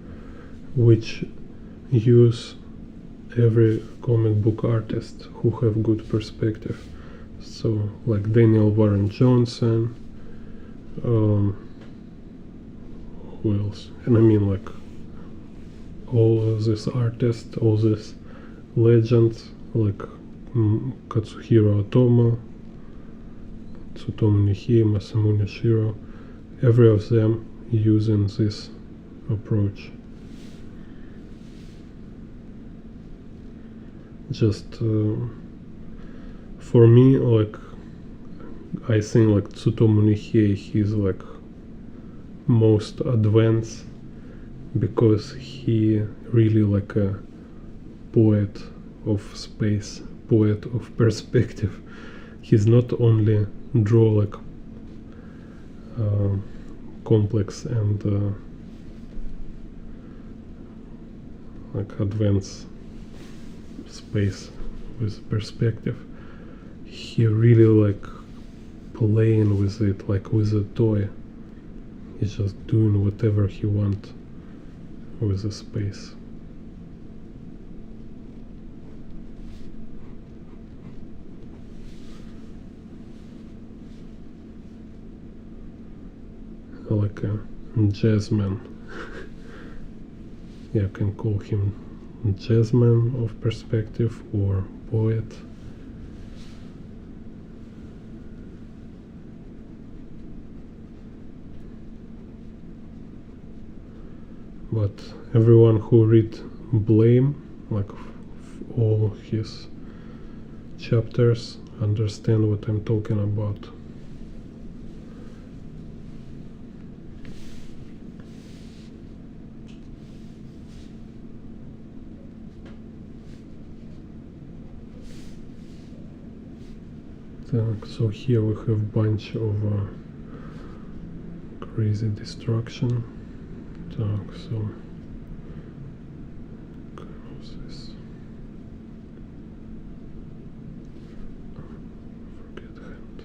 which use every comic book artist who have good perspective. So like Daniel Warren Johnson, who else? And I mean like all of these artists, all these legends like Katsuhiro Otomo, Tsutomu Nihei, Masamune Shiro, every of them using this approach. Just for me, like I think like Tsutomu Nihei, he's like most advanced because he really like a poet of space, poet of perspective. He's not only draw like complex and like advanced space with perspective, he really like playing with it like with a toy. He's just doing whatever he wants with the space. Like a jazzman. Yeah, you can call him jazzman of perspective or poet. But everyone who read Blame, like all his chapters, understand what I'm talking about. So here we have bunch of crazy destruction. So this. Forget hand.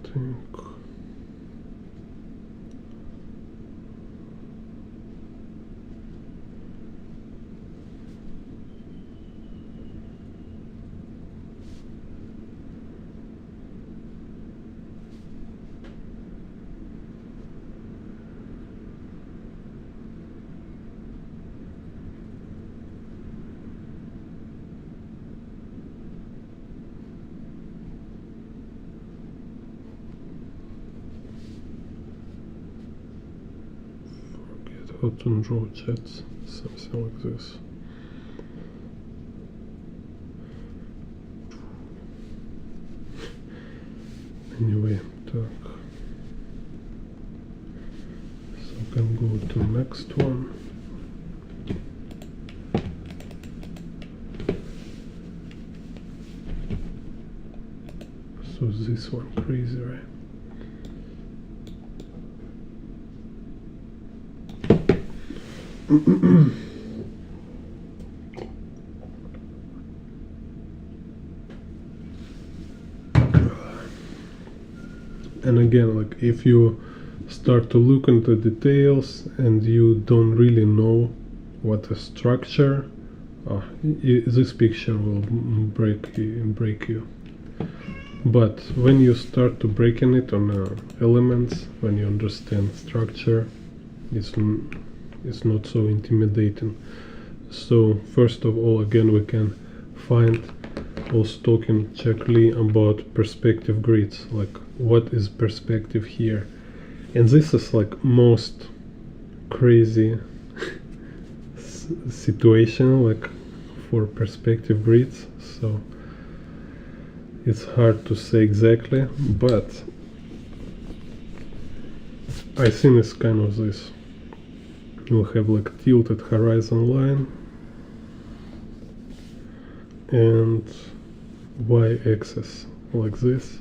Think. How to draw chats, something like this. Anyway, так. So can go to next one. So this one crazy, right? And again, like if you start to look into details and you don't really know what a structure, this picture will break you. But when you start to breaking it on elements, when you understand structure, it's not so intimidating. So first of all, again, we can find, also talking checkly about perspective grids, like what is perspective here. And this is like most crazy situation like for perspective grids, so it's hard to say exactly, but I think it's kind of this. We'll have like tilted horizon line and y-axis like this,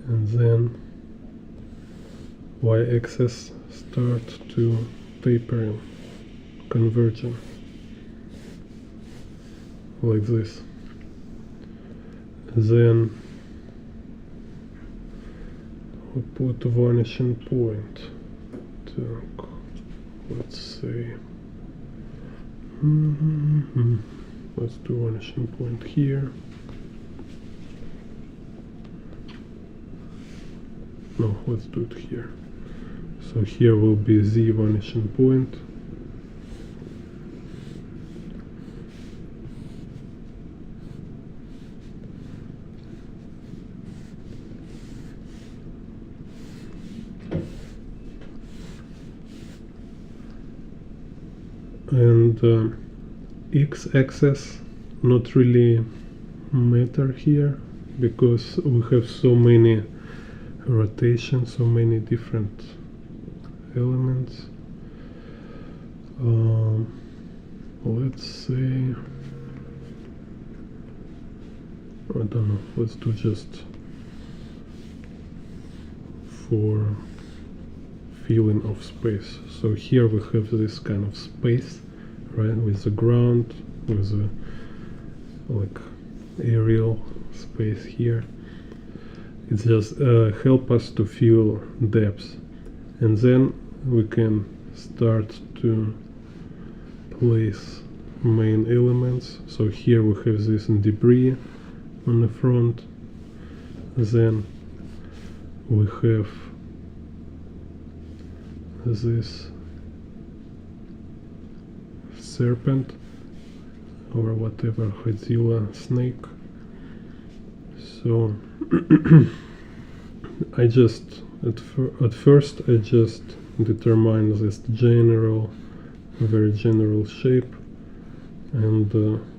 and then y-axis start to tapering, converging like this. Then we put a vanishing point. Let's say let's do vanishing point here. No, let's do it here. So here will be z vanishing point. And x-axis not really matter here because we have so many rotations, so many different elements. Let's say, I don't know, let's do just for filling of space. So here we have this kind of space, right, with the ground, with the like aerial space here. It just help us to fill depth, and then we can start to place main elements. So here we have this debris on the front, then we have this serpent or whatever, Godzilla snake. So I just at first I just determine this very general shape and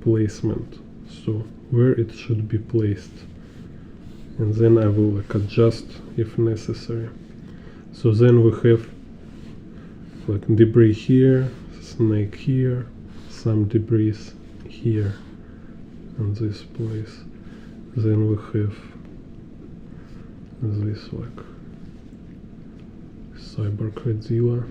placement, so where it should be placed, and then I will like adjust if necessary. So then we have like debris here, snake here, some debris here in this place. Then we have this like cyber Godzilla.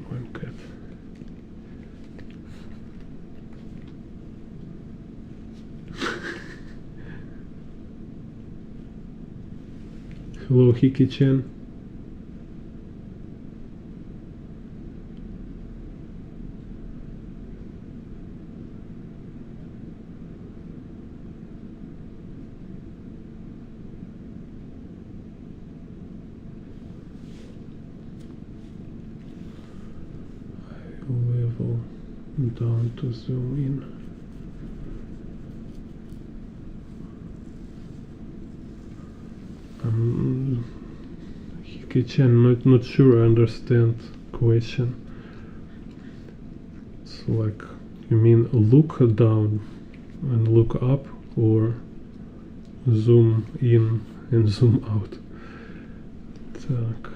One cat. Hello, Hiki-chan. Level down to zoom in. Hiki-chan, not sure I understand question. It's like, you mean look down and look up, or zoom in and zoom out? Так.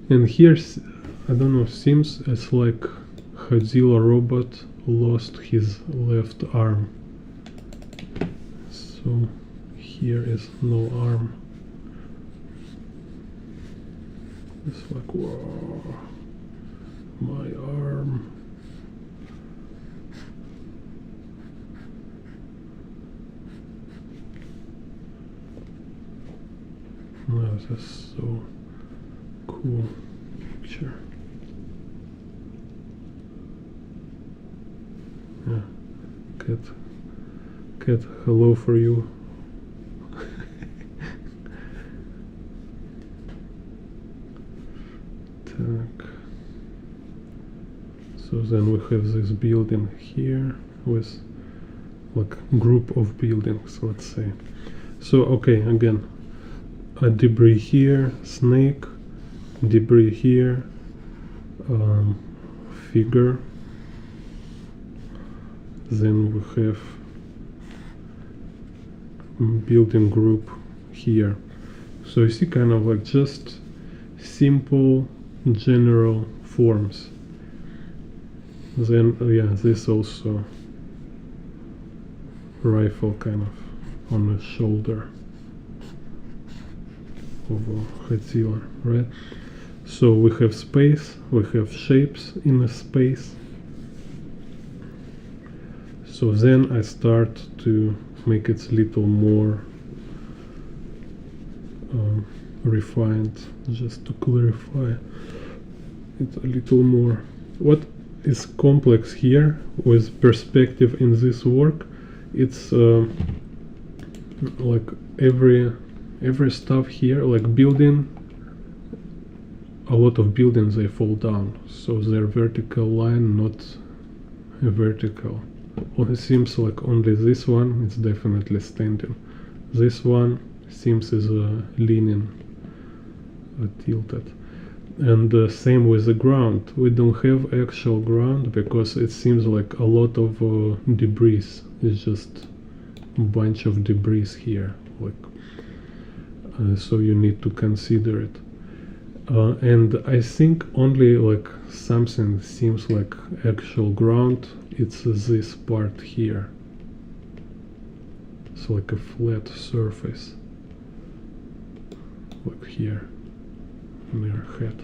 And here, I don't know, seems as like Godzilla robot lost his left arm. So here is no arm. It's like, whoa, my arm. Wow, that's so cool picture. Yeah, cat, hello for you. Так. So then we have this building here with like group of buildings, let's say. So okay, again, a debris here, snake, debris here, figure, then we have building group here. So you see, kind of like just simple general forms. Then yeah, this also rifle kind of on the shoulder of Godzilla, right? So we have space, we have shapes in a space. So then I start to make it a little more refined, just to clarify it a little more. What is complex here with perspective in this work, it's like every stuff here, like building, a lot of buildings, they fall down, so their vertical line not a vertical. Well, it seems like only this one is definitely standing. This one seems is leaning, tilted. And same with the ground. We don't have actual ground because it seems like a lot of debris. It's just a bunch of debris here. Like so you need to consider it. And I think only like something seems like actual ground, it's this part here. It's like a flat surface, like here, near head.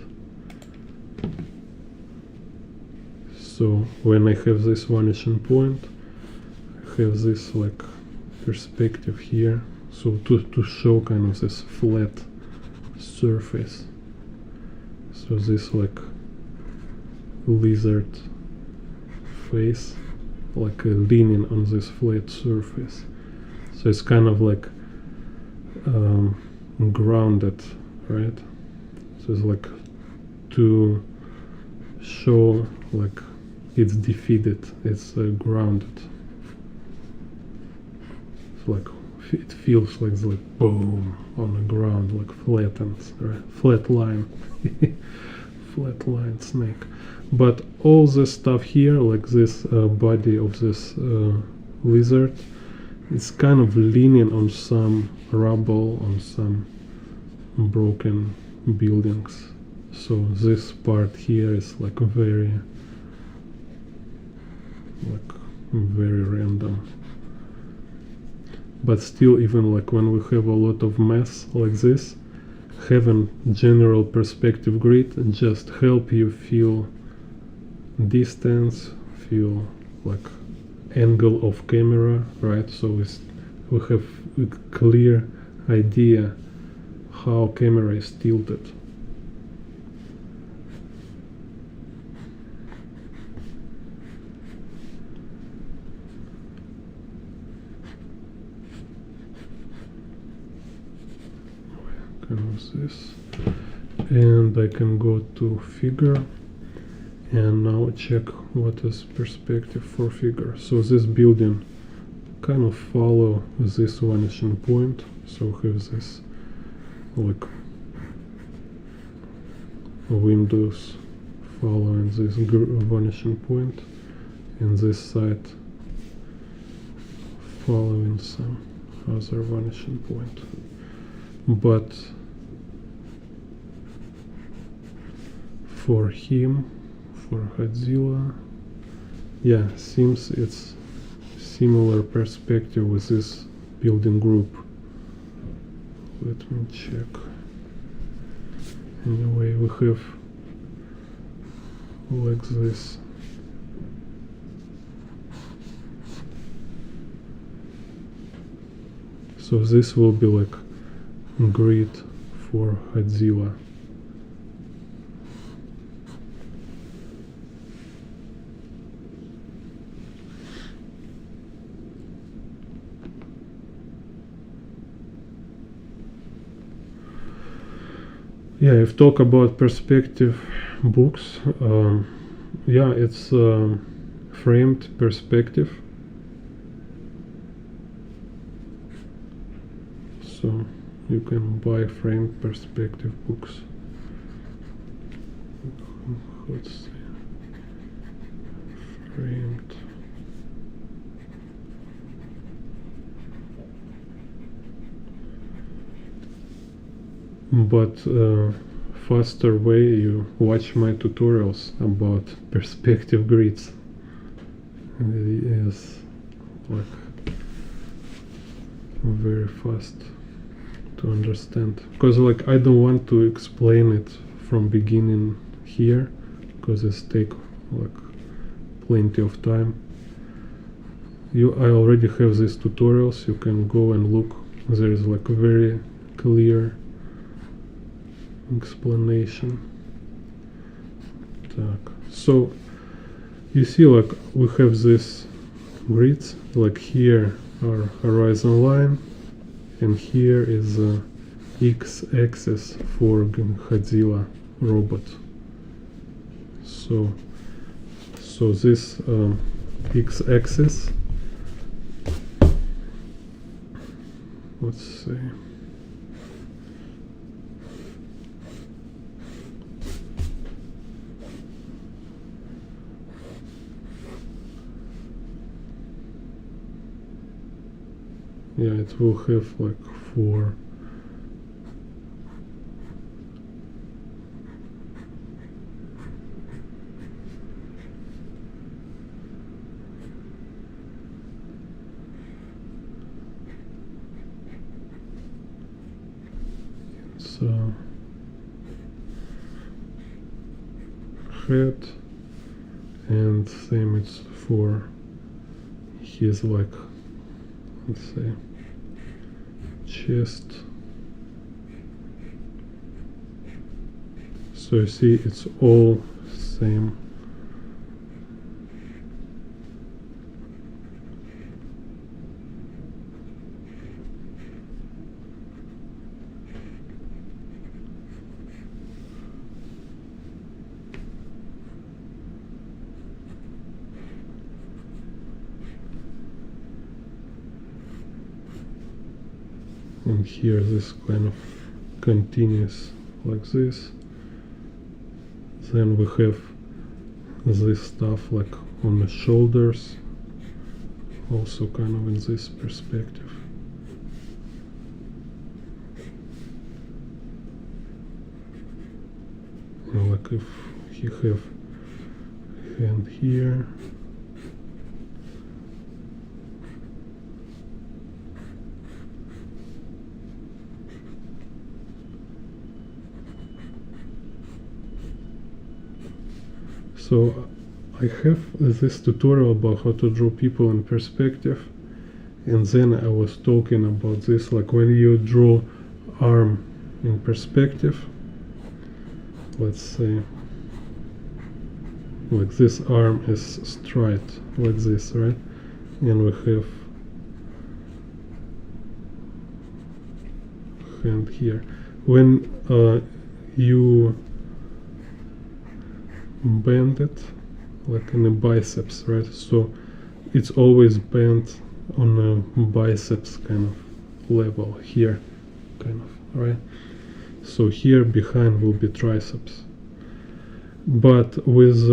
So when I have this vanishing point, I have this like perspective here, so to show kind of this flat surface. So this like lizard face, like leaning on this flat surface. So it's kind of like grounded, right? So it's like to show like it's defeated, it's grounded. It's like it feels like it's like boom on the ground, like flattens, right? Flat line, flat line snake. But all this stuff here, like this body of this lizard, it's kind of leaning on some rubble, on some broken buildings. So this part here is like very random. But still, even like when we have a lot of mess like this, having general perspective grid just help you feel distance, feel like angle of camera, right? So we have a clear idea how camera is tilted. This, and I can go to figure and now check what is perspective for figure. So this building kind of follow this vanishing point, so have this like windows following this vanishing point, and this side following some other vanishing point. But for him, for Godzilla, yeah, seems it's similar perspective with this building group. Let me check. Anyway, we have like this. So this will be like grid for Godzilla. Yeah, if talk about perspective books, yeah, it's framed perspective. So you can buy framed perspective books. Let's see. Framed. But faster way, you watch my tutorials about perspective grids. It is like very fast to understand, because like I don't want to explain it from beginning here, because it's take like plenty of time. I already have these tutorials, you can go and look. There is like a very clear explanation. So you see, like we have this grids, like here are horizon line, and here is the x-axis for Godzilla robot. So this x-axis, let's see. Yeah, it will have like 4 head, and same it's for his, like, let's say, chest. So you see it's all same. And here this kind of continues like this. Then we have this stuff like on the shoulders, also kind of in this perspective. And like if he have hand here, so I have this tutorial about how to draw people in perspective, and then I was talking about this, like when you draw arm in perspective, let's say like this arm is straight like this, right? And we have hand here. When you bend it like in the biceps, right? So it's always bent on a biceps kind of level here, kind of, right? So here behind will be triceps. But with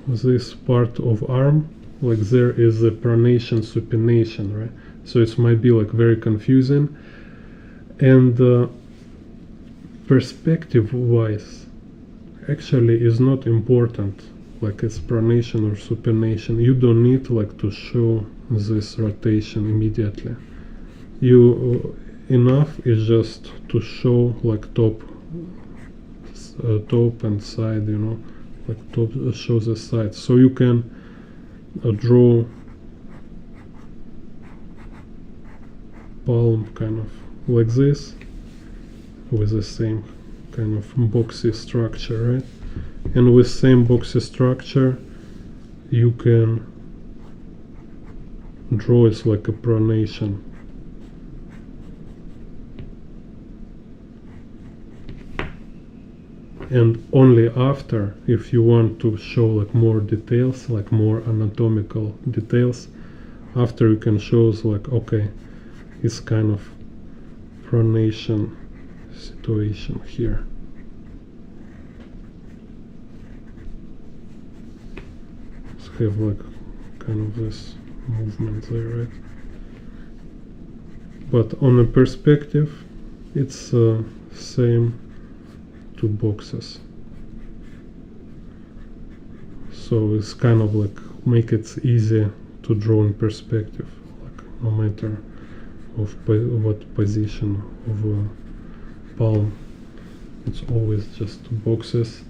this part of arm, like there is a pronation, supination, right? So it might be like very confusing. And perspective wise, actually is not important, like it's pronation or supination. You don't need like to show this rotation immediately. You enough is just to show like top and side, you know, like top shows the side. So you can draw palm kind of like this with the same kind of boxy structure, right? And with same boxy structure you can draw it like a pronation. And only after, if you want to show like more details, like more anatomical details, after you can show like, okay, it's kind of pronation situation here. Let's have like kind of this movement there, right? But on a perspective, it's same two boxes. So it's kind of like make it easy to draw in perspective, like no matter of what position of palm, it's always just boxes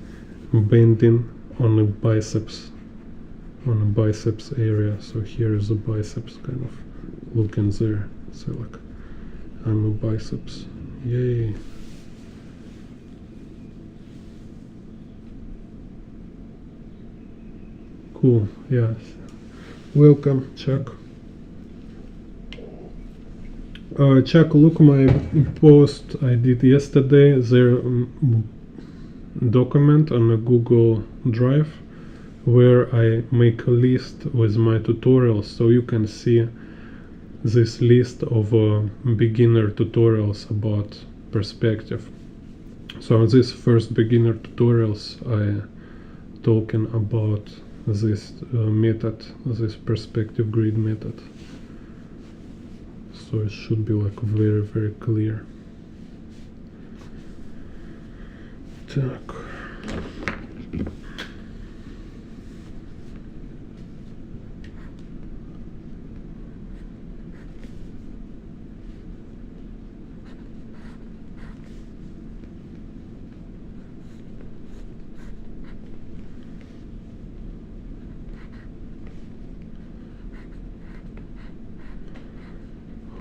bending on the biceps, area. So here is the biceps kind of looking there. So like I'm a biceps, yay. Cool, yes. Welcome, Chuck. Chuck, look my post I did yesterday. There document on a Google Drive where I make a list with my tutorials, so you can see this list of beginner tutorials about perspective. So in this first beginner tutorials I talking about this method, this perspective grid method. So it should be like very, very clear. Так.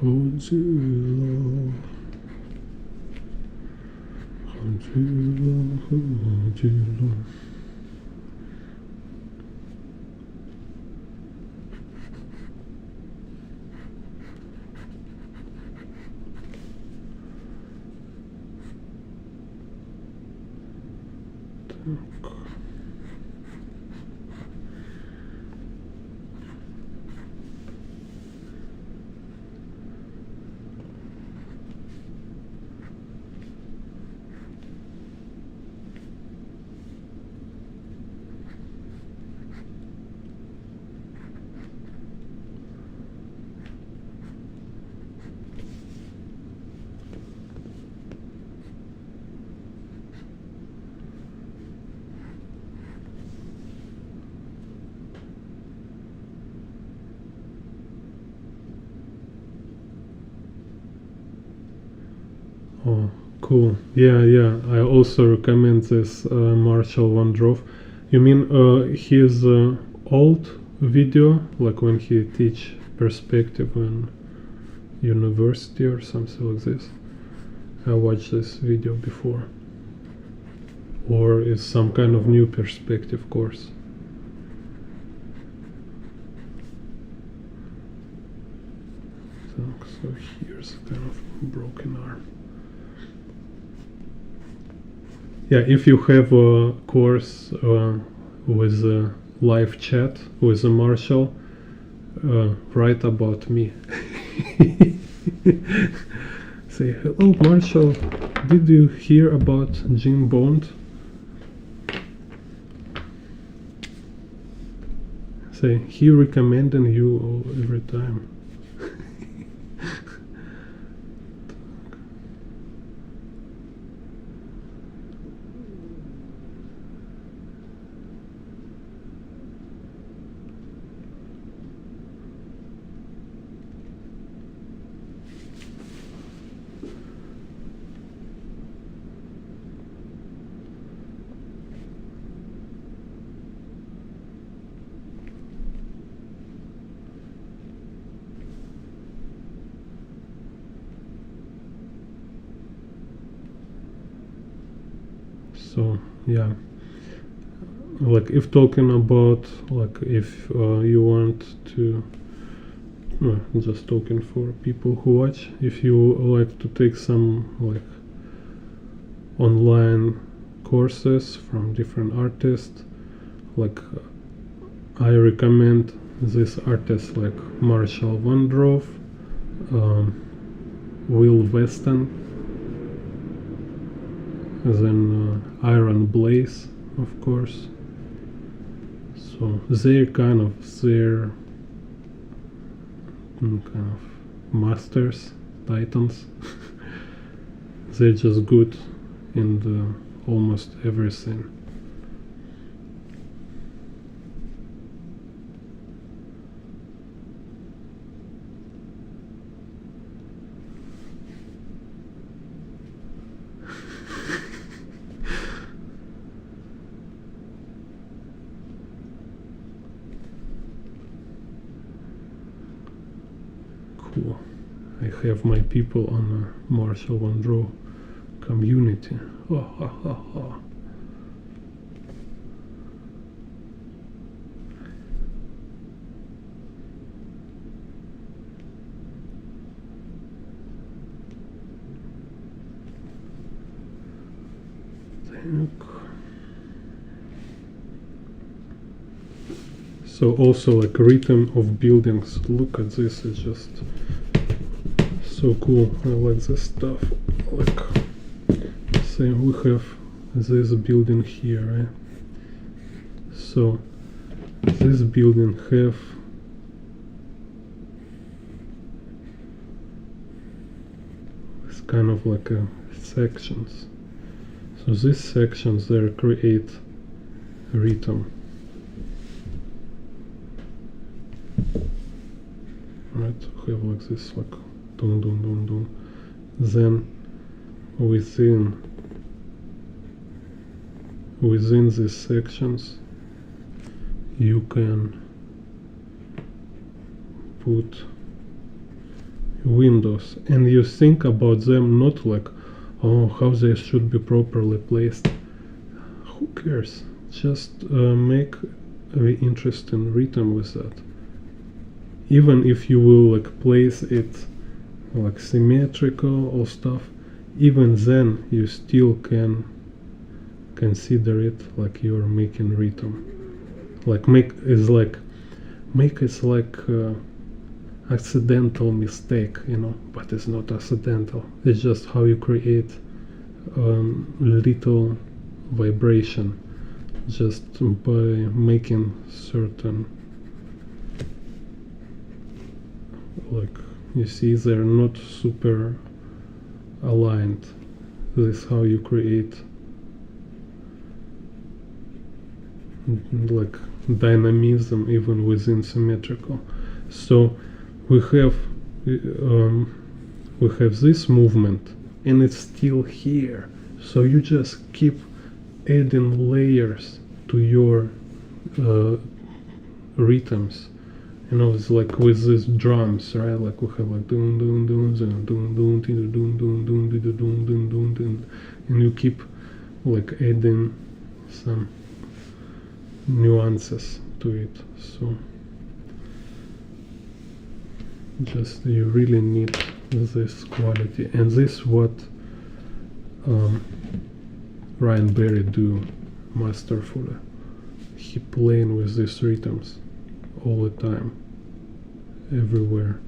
hold you low, hold you low, hold you low. Oh, cool. Yeah. I also recommend this Marshall Van Drove. You mean his old video, like when he teach perspective in university or something like this? I watched this video before. Or is some kind of new perspective course? So here's kind of broken arm. Yeah, if you have a course with a live chat with a Marshall, write about me. Say, hello Marshall, did you hear about Jim Bond? Say, he recommending you every time. So yeah, like if talking about like if you want to just talking for people who watch, if you like to take some like online courses from different artists, like I recommend this artist like Marshall Van Drove, Will Weston, then Iron Blaze, of course. So they're kind of masters, titans. They're just good in almost everything. Cool. I have my people on a Marshall Van Drove community. So also like rhythm of buildings. Look at this, it's just so cool. I like this stuff. Like say we have this building here, right? So this building have this kind of like sections. So these sections there create rhythm. Right, have like this like dun dun dun dun. Then within these sections you can put windows, and you think about them not like, oh, how they should be properly placed. Who cares? Just make an interesting rhythm with that. Even if you will like place it like symmetrical or stuff, even then you still can consider it like you're making rhythm. Like make it like accidental mistake, you know, but it's not accidental. It's just how you create little vibration just by making certain, like, you see, they're not super aligned. This is how you create like dynamism even within symmetrical. So we have this movement and it's still here, so you just keep adding layers to your rhythms. You know, it's like with these drums, right? Like we have like dun dun dun dun dun dun dun dun dun dun dun dun dun dun, and you keep like adding some nuances to it. So just you really need this quality, and this what Ryan Berry do masterfully. He playing with these rhythms all the time, everywhere.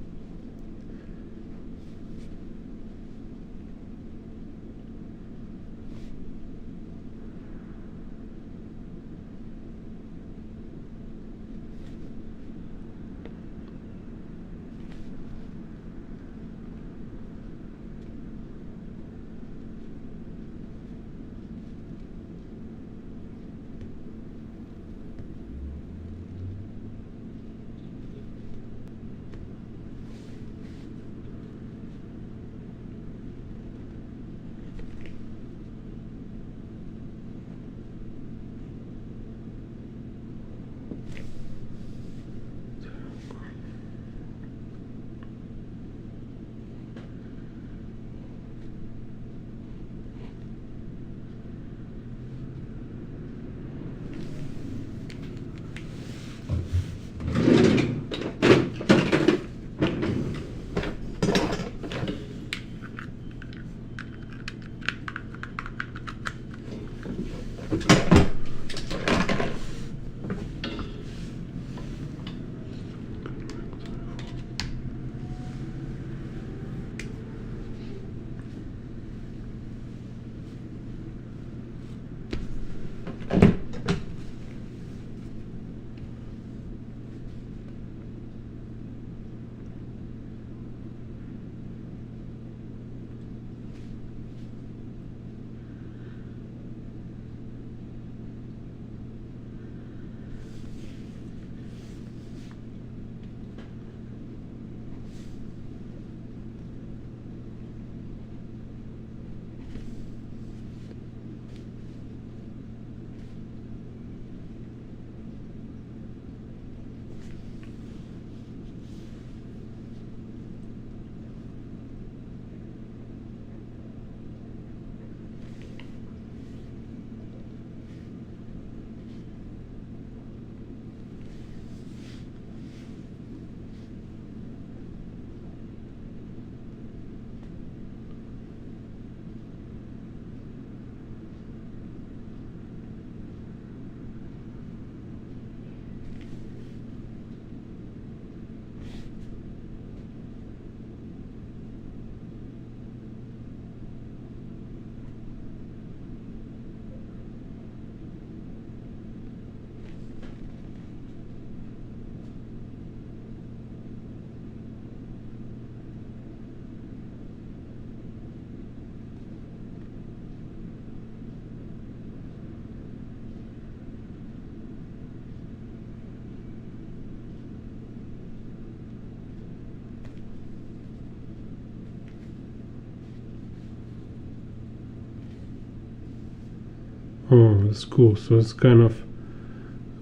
Oh, that's cool. So it's kind of,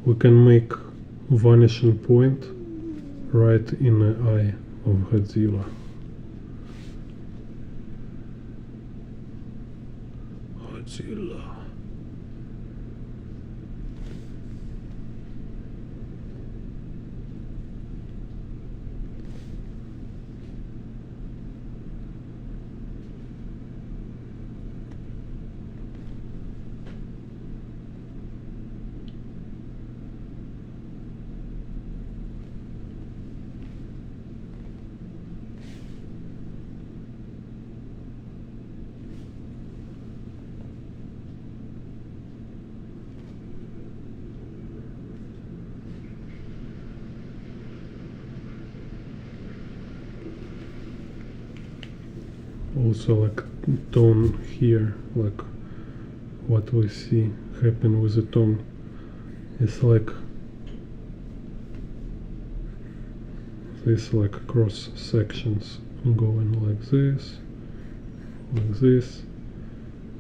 we can make vanishing point right in the eye of Godzilla. Godzilla. Also like tone here, like what we see happen with the tone. It's like this, like cross sections going like this,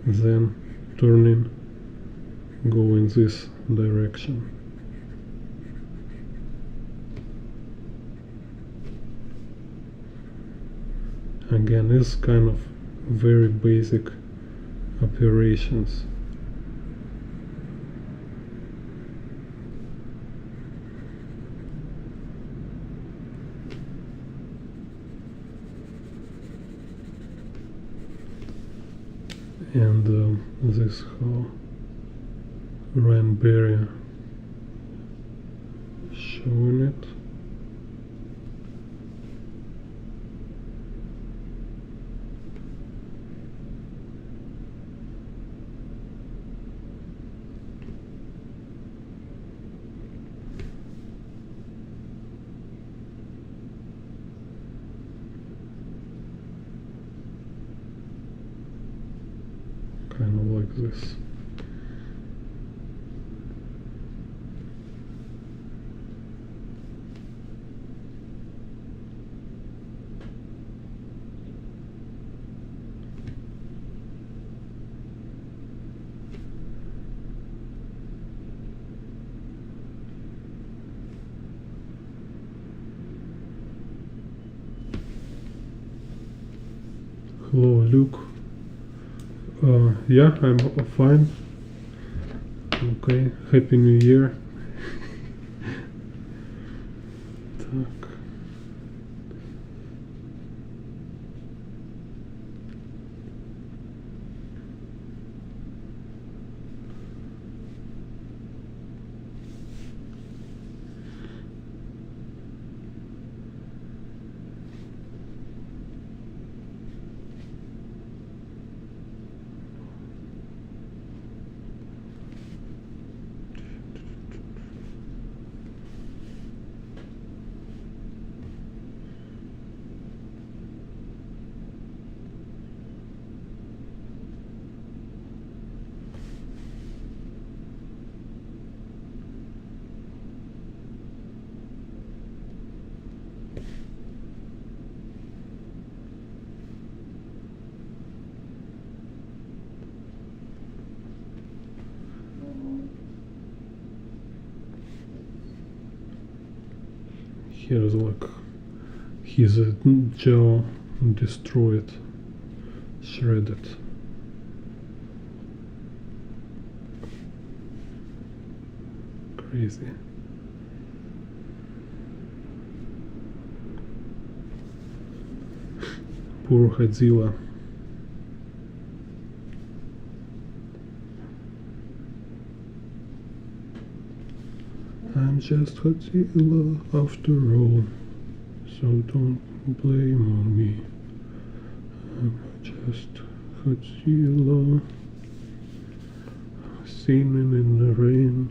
then turning, go in this direction. Again, it's kind of very basic operations. And this how rain barrier showing it. Kind of like this. Hello, Luke. Yeah, I'm fine. Okay, Happy New Year. Так. Here's like his jaw destroyed, shredded. Crazy. Poor Godzilla. I'm just Godzilla after all, so don't blame on me. I'm just Godzilla, singing in the rain.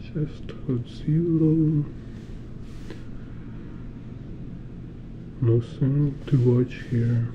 Just Godzilla. Nothing to watch here.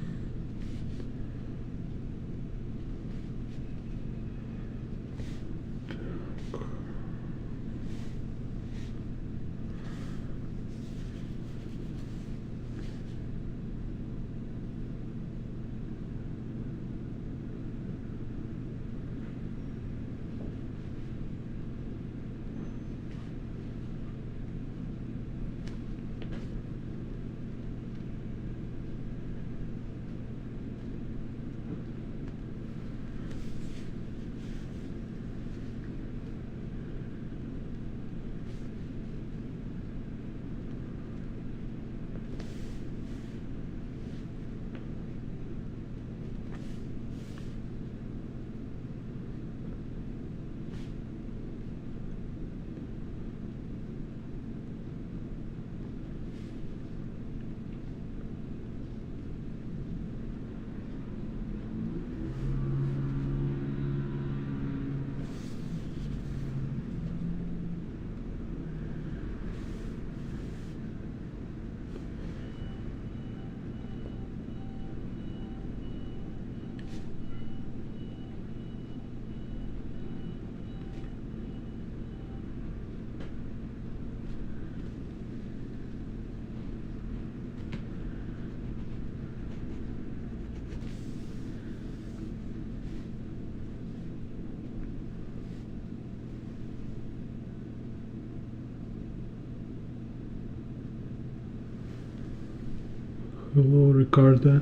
Hello, Ricardo.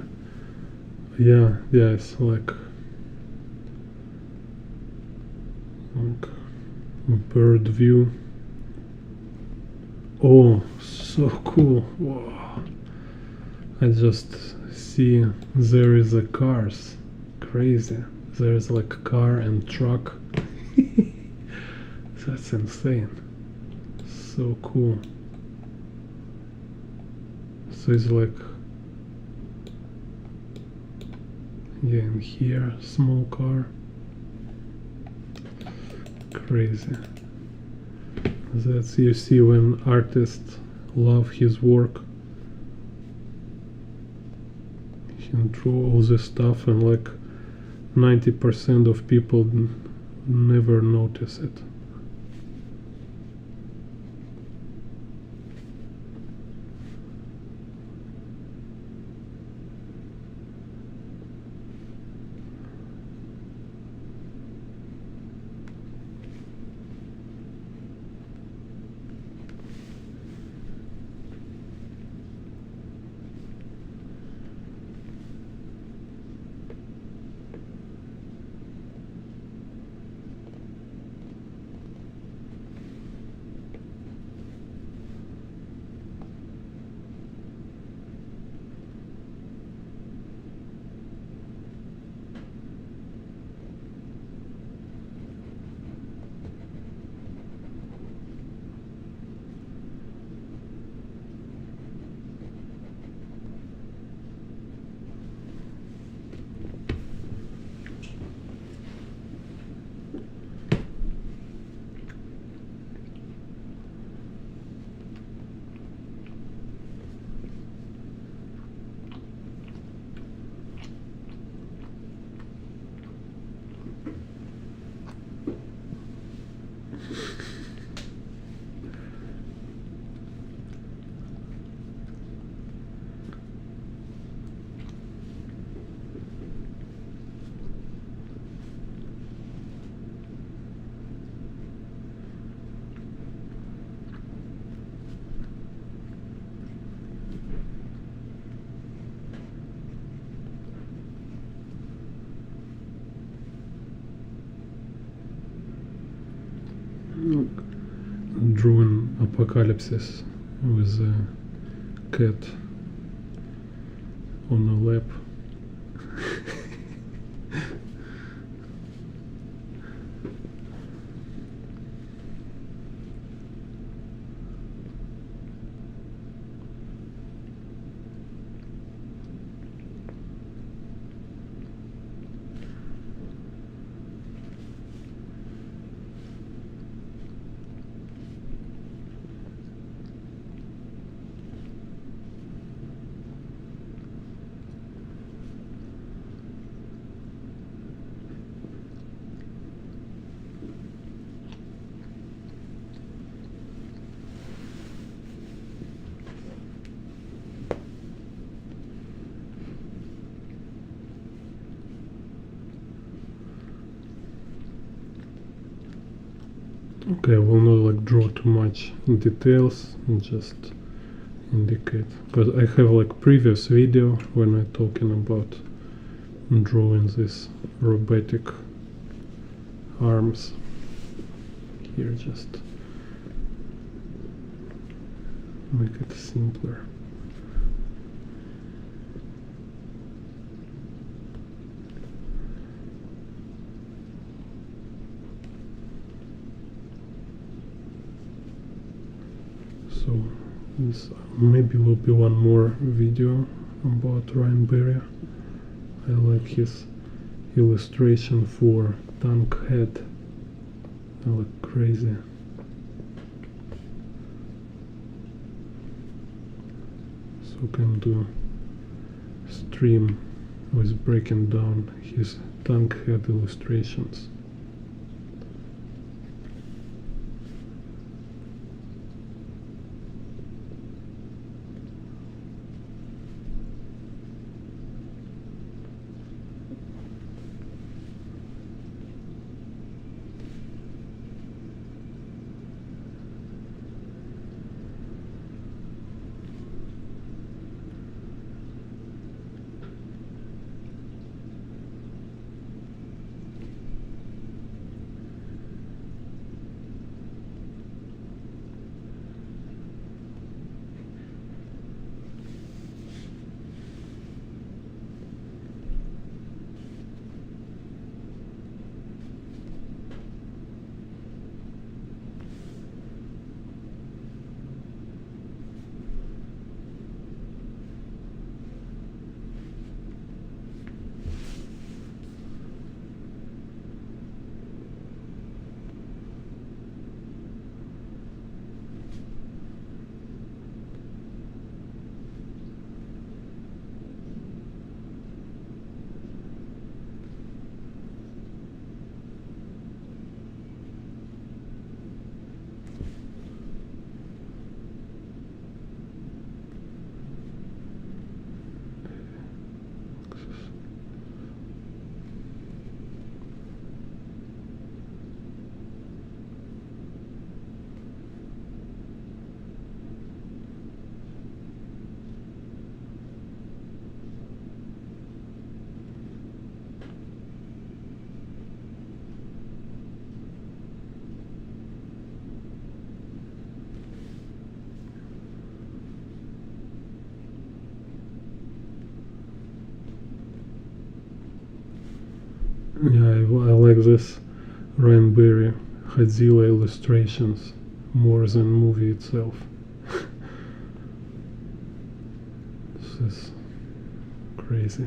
Yeah, it's like bird view. Oh, so cool. Whoa. I just see there is a cars. Crazy. There's like a car and truck. That's insane. So cool. So it's like, yeah, in here, small car. Crazy. That's, you see, when artists love his work, he can draw all this stuff and like 90% of people never notice it. Drawing apocalypse with a cat on a lap. Okay, I will not like draw too much in details and just indicate, because I have like previous video when I talking about drawing these robotic arms. Here just make it simpler. So this maybe will be one more video about Ryan Berry. I like his illustration for tank head. I look crazy. So can do stream with breaking down his tank head illustrations. Yeah, I like this Rainberry Godzilla illustrations more than movie itself. This is crazy.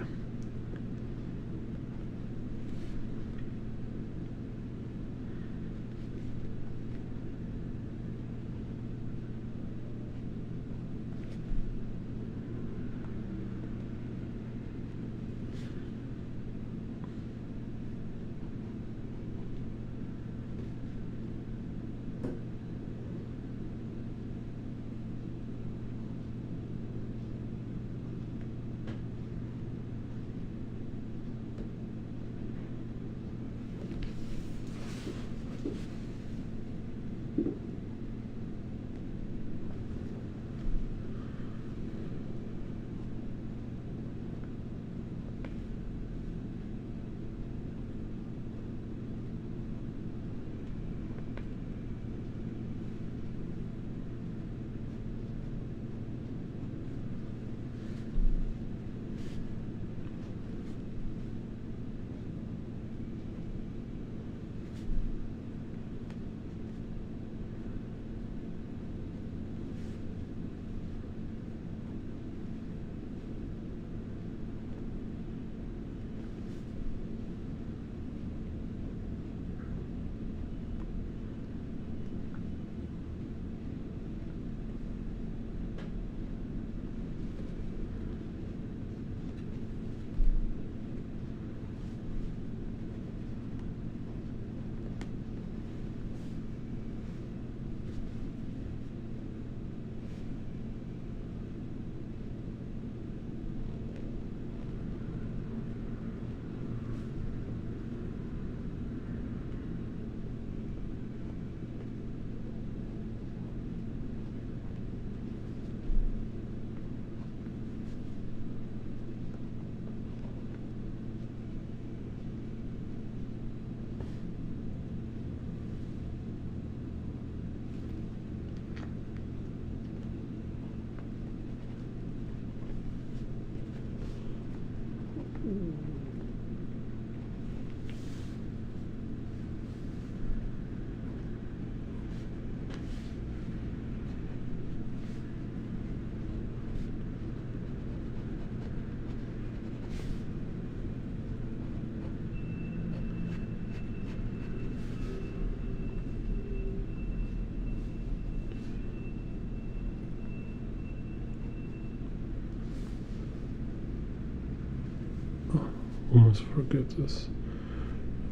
Almost forget this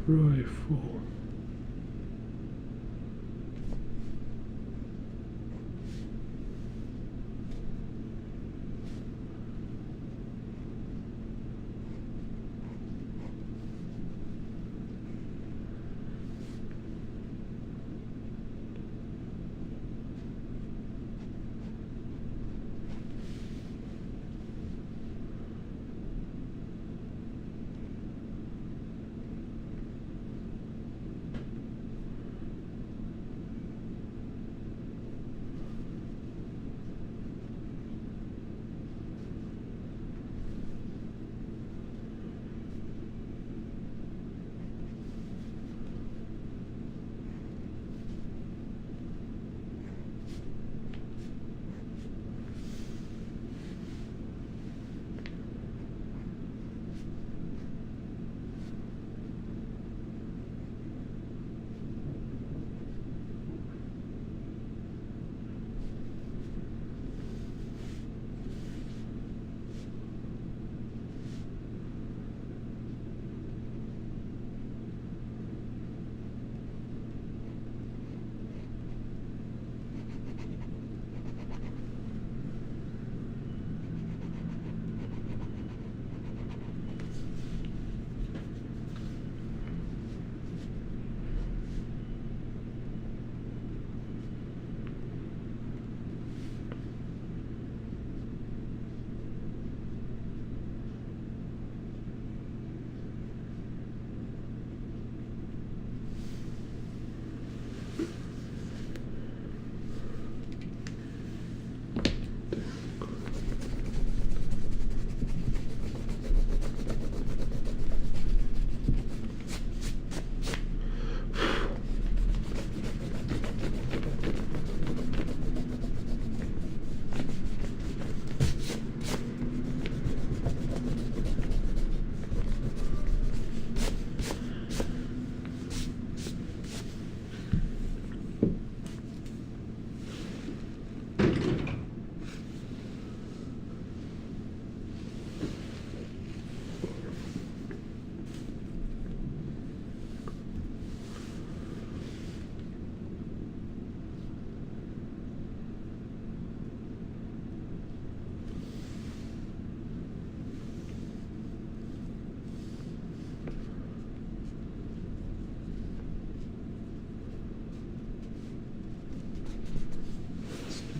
rifle.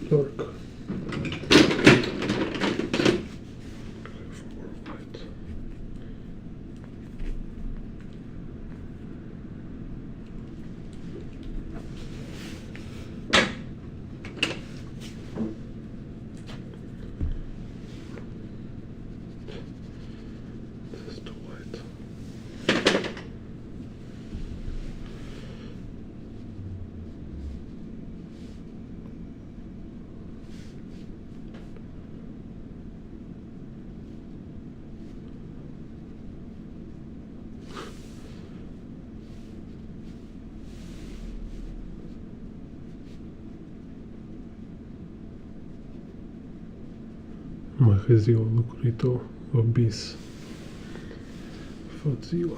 dark. This is too light. Mai zi o lucrurit-o obis. Fățiu.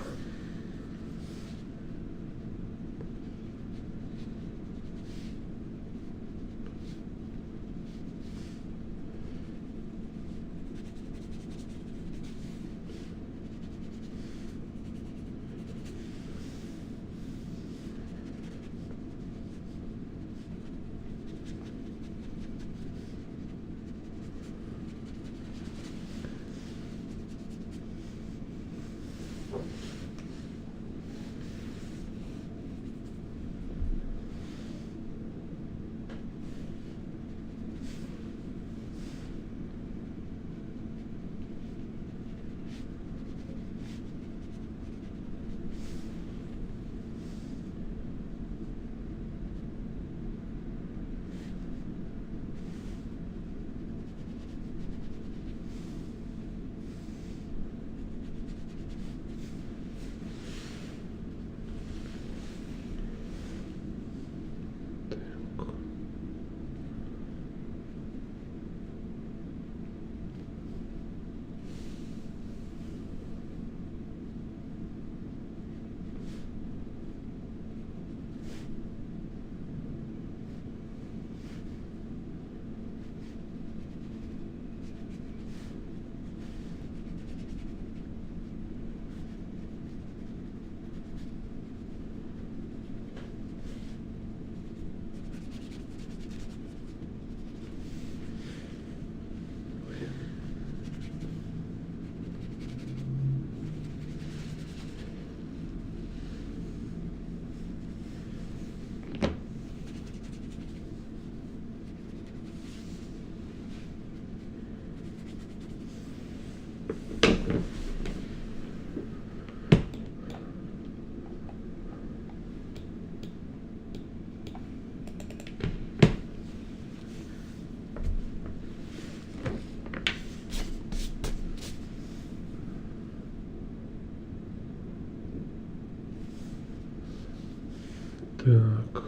Так.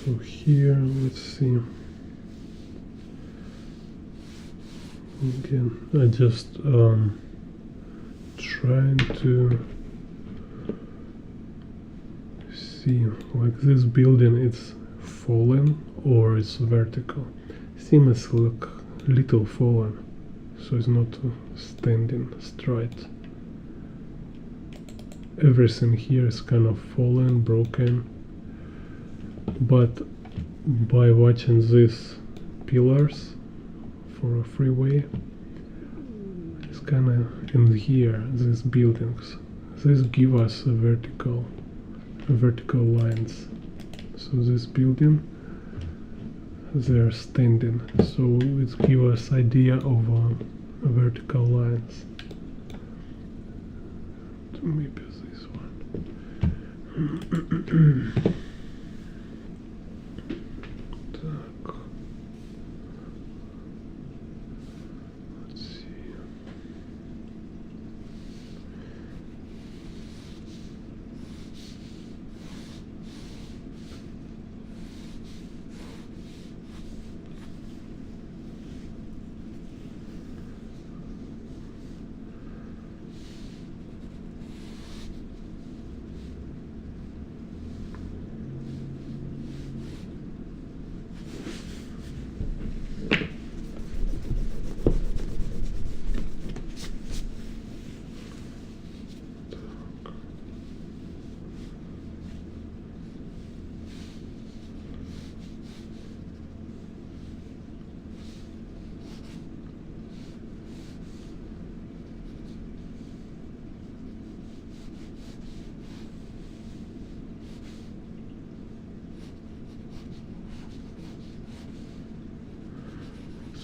So here, let's see. Again, I just trying to see, like this building, it's fallen or it's vertical. Seems like little fallen, so it's not standing straight. Everything here is kind of fallen, broken, but by watching these pillars for a freeway, it's kind of in here, these buildings, this give us a vertical lines. So this building, they're standing, so it gives us idea of vertical lines. Maybe this one. Так. Let's see.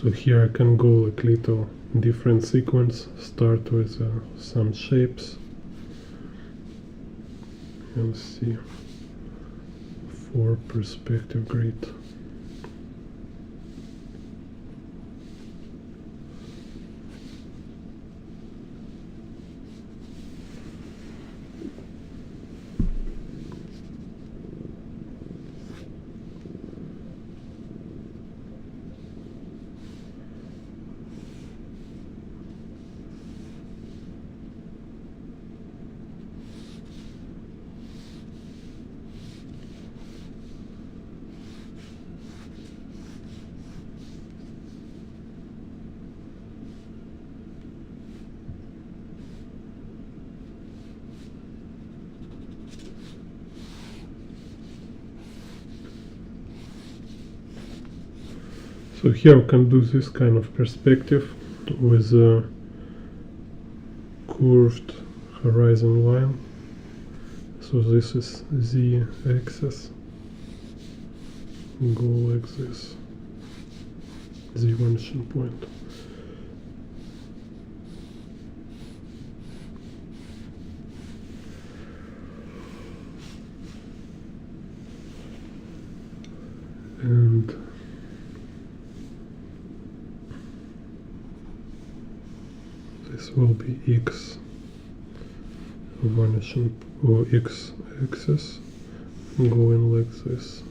So here I can go like little different sequence, start with some shapes and see for perspective grid. So here we can do this kind of perspective with a curved horizon line. So this is the axis. Go like this. The vanishing point. And this will be X vanishing or X axis going like this.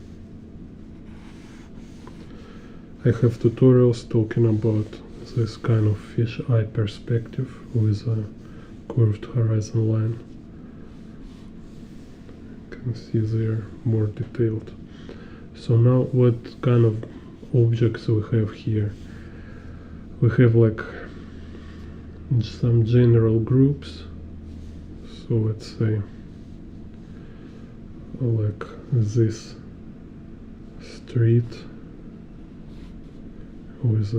I have tutorials talking about this kind of fish-eye perspective with a curved horizon line. You can see they're more detailed. So now what kind of objects we have here? We have like some general groups. So let's say like this street with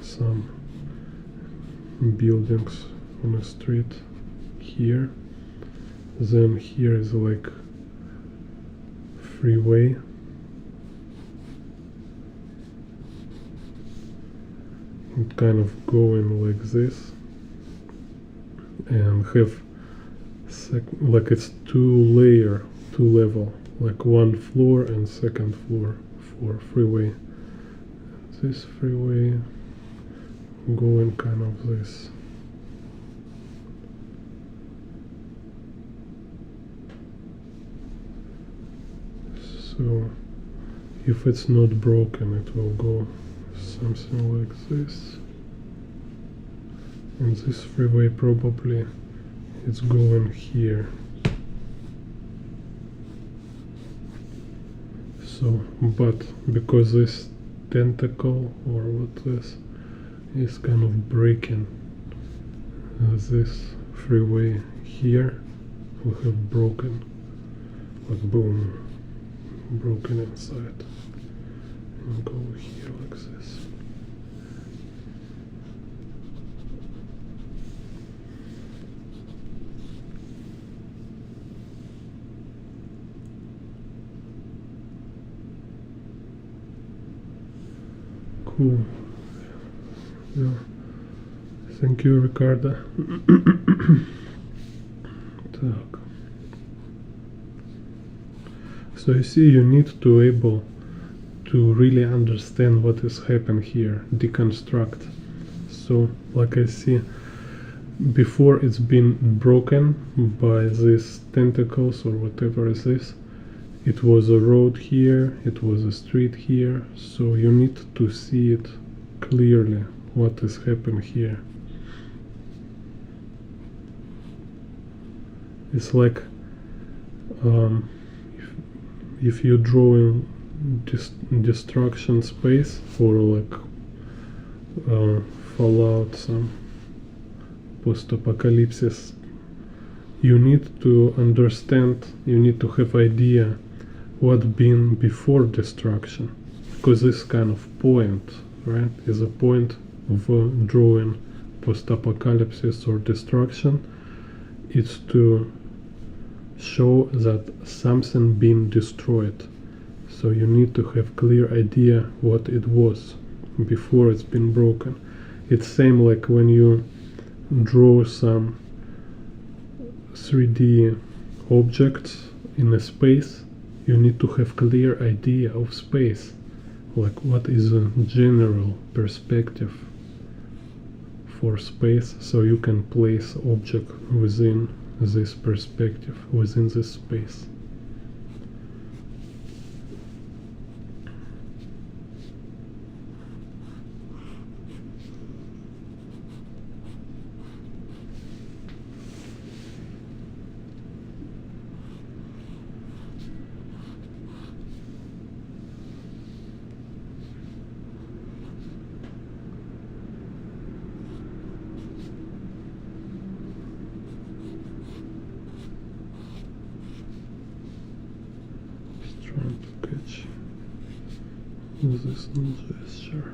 some buildings on a street here. Then here is like freeway. It kind of going like this and have like it's two level, like one floor and second floor for freeway. This freeway going kind of this. So if it's not broken, it will go something like this. And this freeway probably it's going here. So, but because this tentacle or what this is kind of breaking this freeway here, we have broken, like boom, broken inside, and go here like this. Cool. Yeah. Thank you, Ricardo. Так. So you see, you need to able to really understand what is happening here, deconstruct. So, like I see, before it's been broken by these tentacles or whatever is this. It was a road here, it was a street here, so you need to see it clearly, what is happening here. It's like if you're drawing destruction space or like Fallout, some post-apocalypse, you need to understand, you need to have idea what been before destruction, because this kind of point, right, is a point of drawing post-apocalypse or destruction. It's to show that something been destroyed, so you need to have clear idea what it was before it's been broken. It's same like when you draw some 3D objects in a space, you need to have clear idea of space, like what is a general perspective for space, so you can place object within this perspective, within this space. Trying to catch this gesture.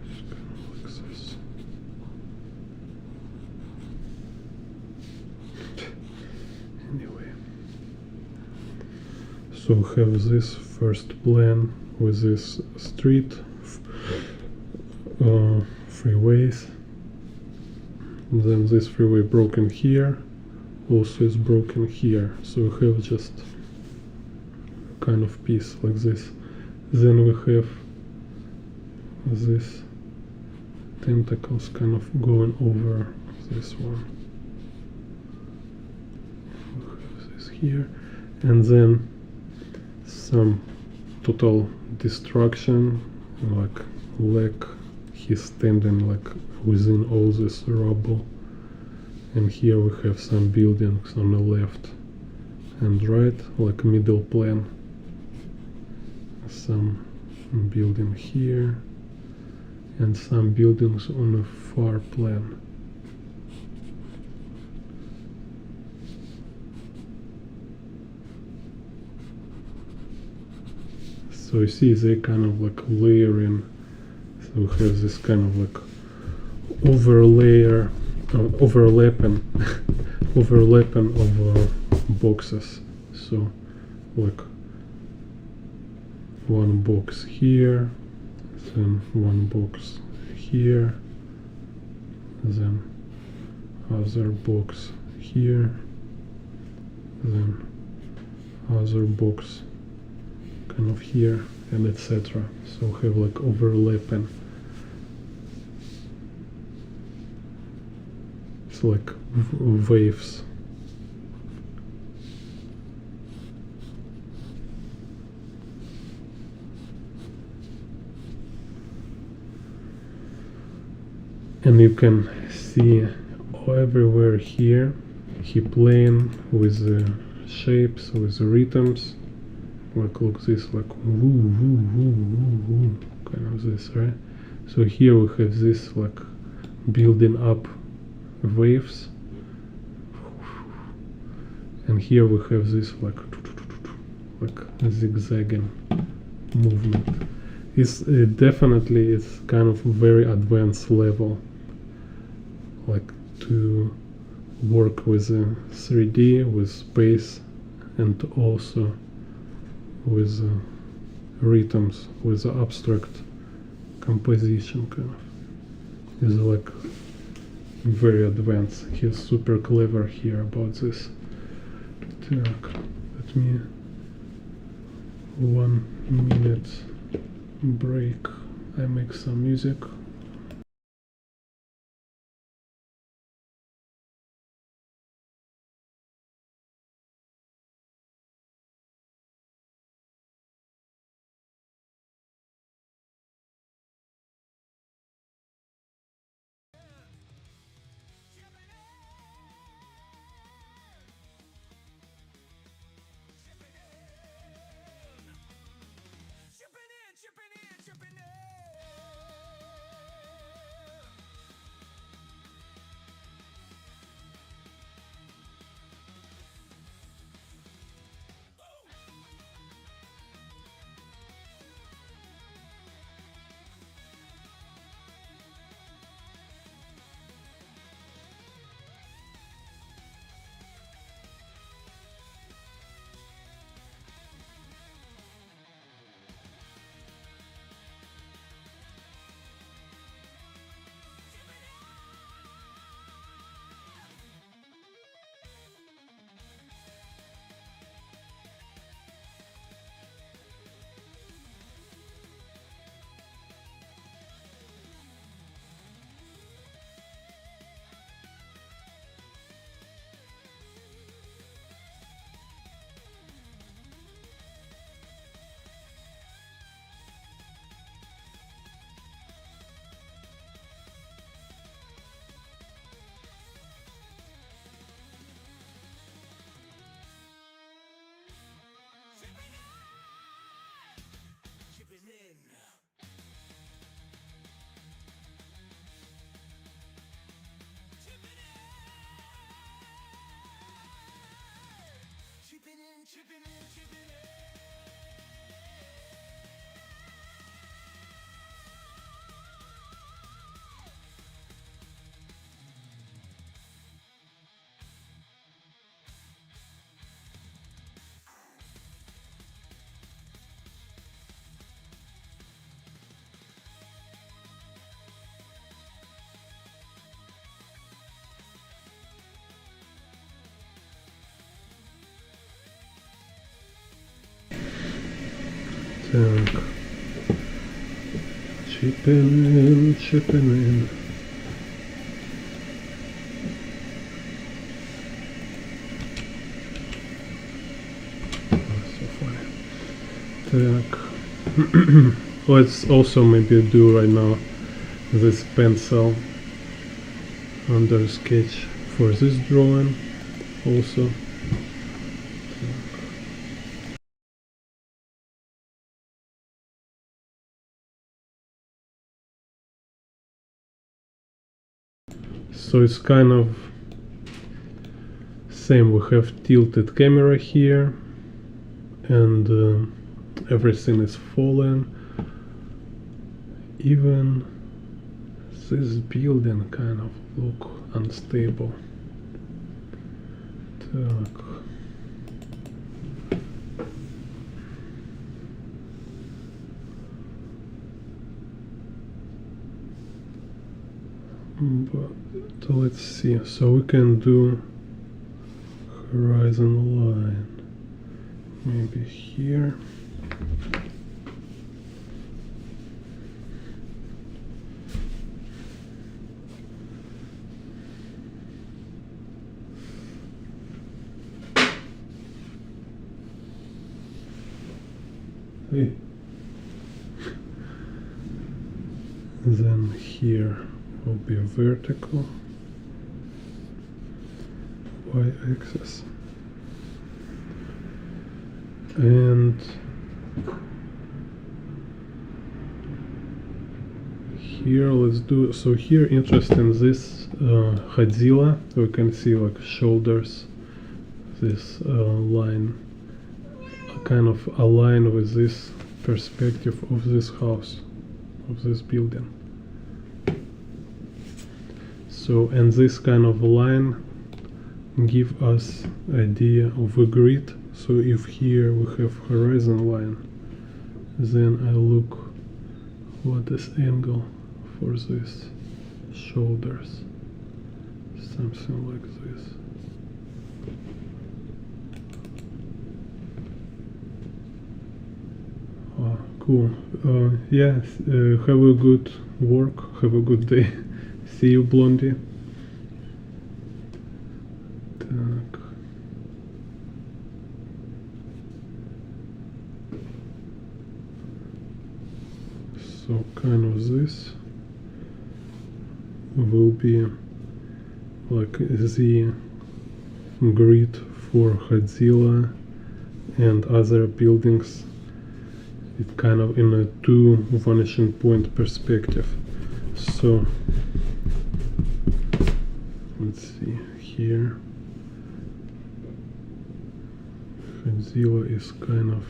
It's kind of like this. Anyway, so we have this first plan with this street, freeways. Then this freeway broken here, also is broken here, so we have just kind of piece like this. Then we have this tentacles kind of going over this one. We have this here, and then some total destruction, like he's standing like within all this rubble. And here we have some buildings on the left and right, like middle plan. Some building here and some buildings on the far plan. So you see they kind of like layering, so we have this kind of like overlapping of boxes. So like one box here, then one box here, then other box here, then other box kind of here, and etc. So we have like overlapping. It's like waves. And you can see everywhere here he playing with the shapes, with the rhythms, like look this, like woo woo woo woo woo, kind of this, right? So here we have this like building up waves, and here we have this like zigzagging movement. It's definitely it's kind of very advanced level, like to work with 3D, with space, and also with rhythms, with the abstract composition kind of. Is like very advanced. He's super clever here about this. Let me 1 minute break. I make some music. Так. Chipping in. So funny. Так. Let's also maybe do right now this pencil under sketch for this drawing also. So it's kind of same. We have tilted camera here, and everything is falling. Even this building kind of look unstable. Так. But let's see. So we can do horizon line. Maybe here. Hey. Then here will be vertical y-axis, and here let's do, so here interesting this Godzilla, we can see like shoulders, this line kind of align with this perspective of this house, of this building. So, and this kind of line give us idea of a grid. So if here we have horizon line, then I look what is angle for this shoulders, something like this. Oh, cool. Yeah, have a good work, have a good day. See you, Blondie. Так. So kind of this will be like the grid for Godzilla and other buildings. It kind of in a two vanishing point perspective. So let's see here. Godzilla is kind of,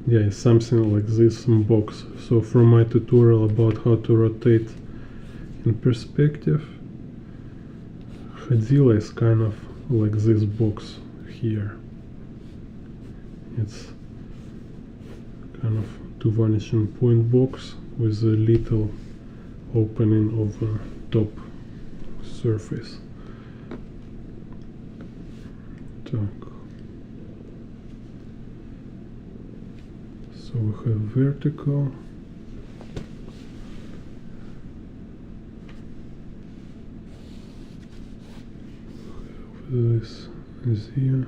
yeah, it's something like this box. So from my tutorial about how to rotate in perspective, Godzilla is kind of like this box here. It's kind of two vanishing point box with a little opening of the top surface. Так. So we have vertical. This is here.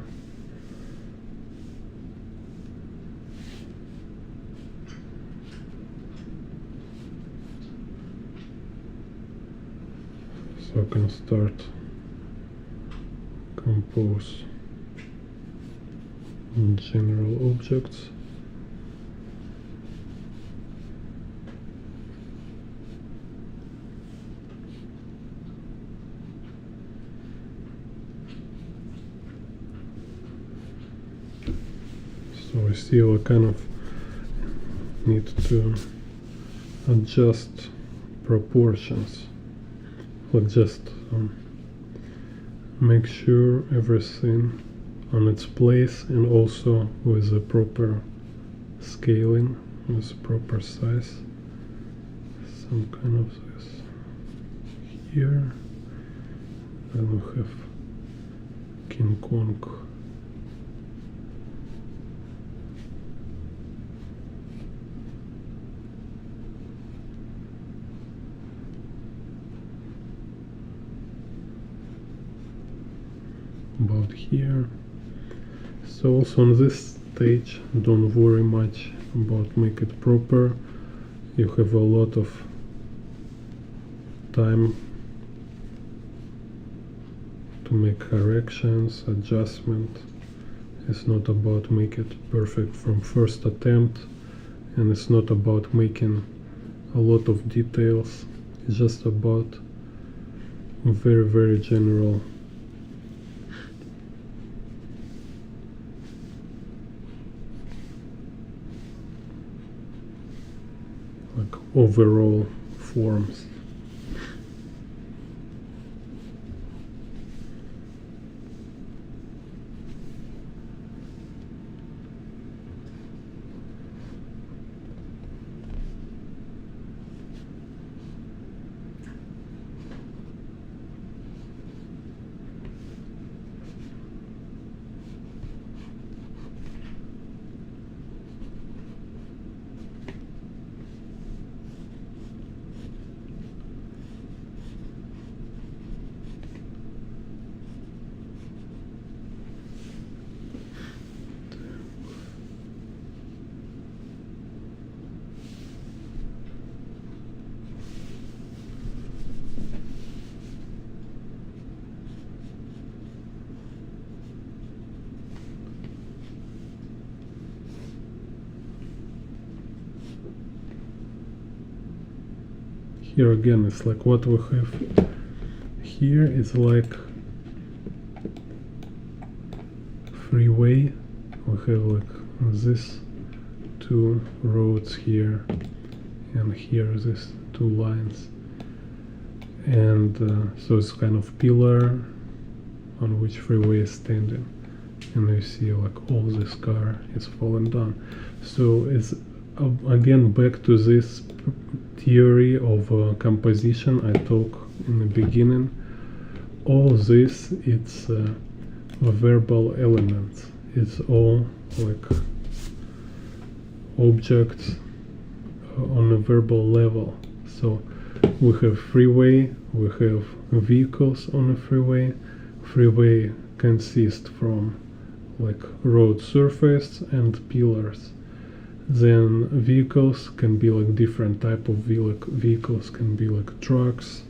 So I can start compose general objects. So I still kind of need to adjust proportions, but just make sure everything on its place, and also with the proper scaling, with proper size. Some kind of this here. Then we have King Kong. About here. So also on this stage, don't worry much about make it proper. You have a lot of time to make corrections, adjustment. It's not about make it perfect from first attempt, and it's not about making a lot of details. It's just about very general like overall forms. Here again, it's like what we have here is like freeway. We have like this two roads here, and here these two lines, and so it's kind of pillar on which freeway is standing, and you see like all this car is falling down. So it's again back to this theory of composition I talked in the beginning. All this, it's verbal elements. It's all like objects on a verbal level. So we have freeway, we have vehicles on a freeway. Freeway consists from like road surface and pillars. Then vehicles can be like different type of vehicles, can be like trucks,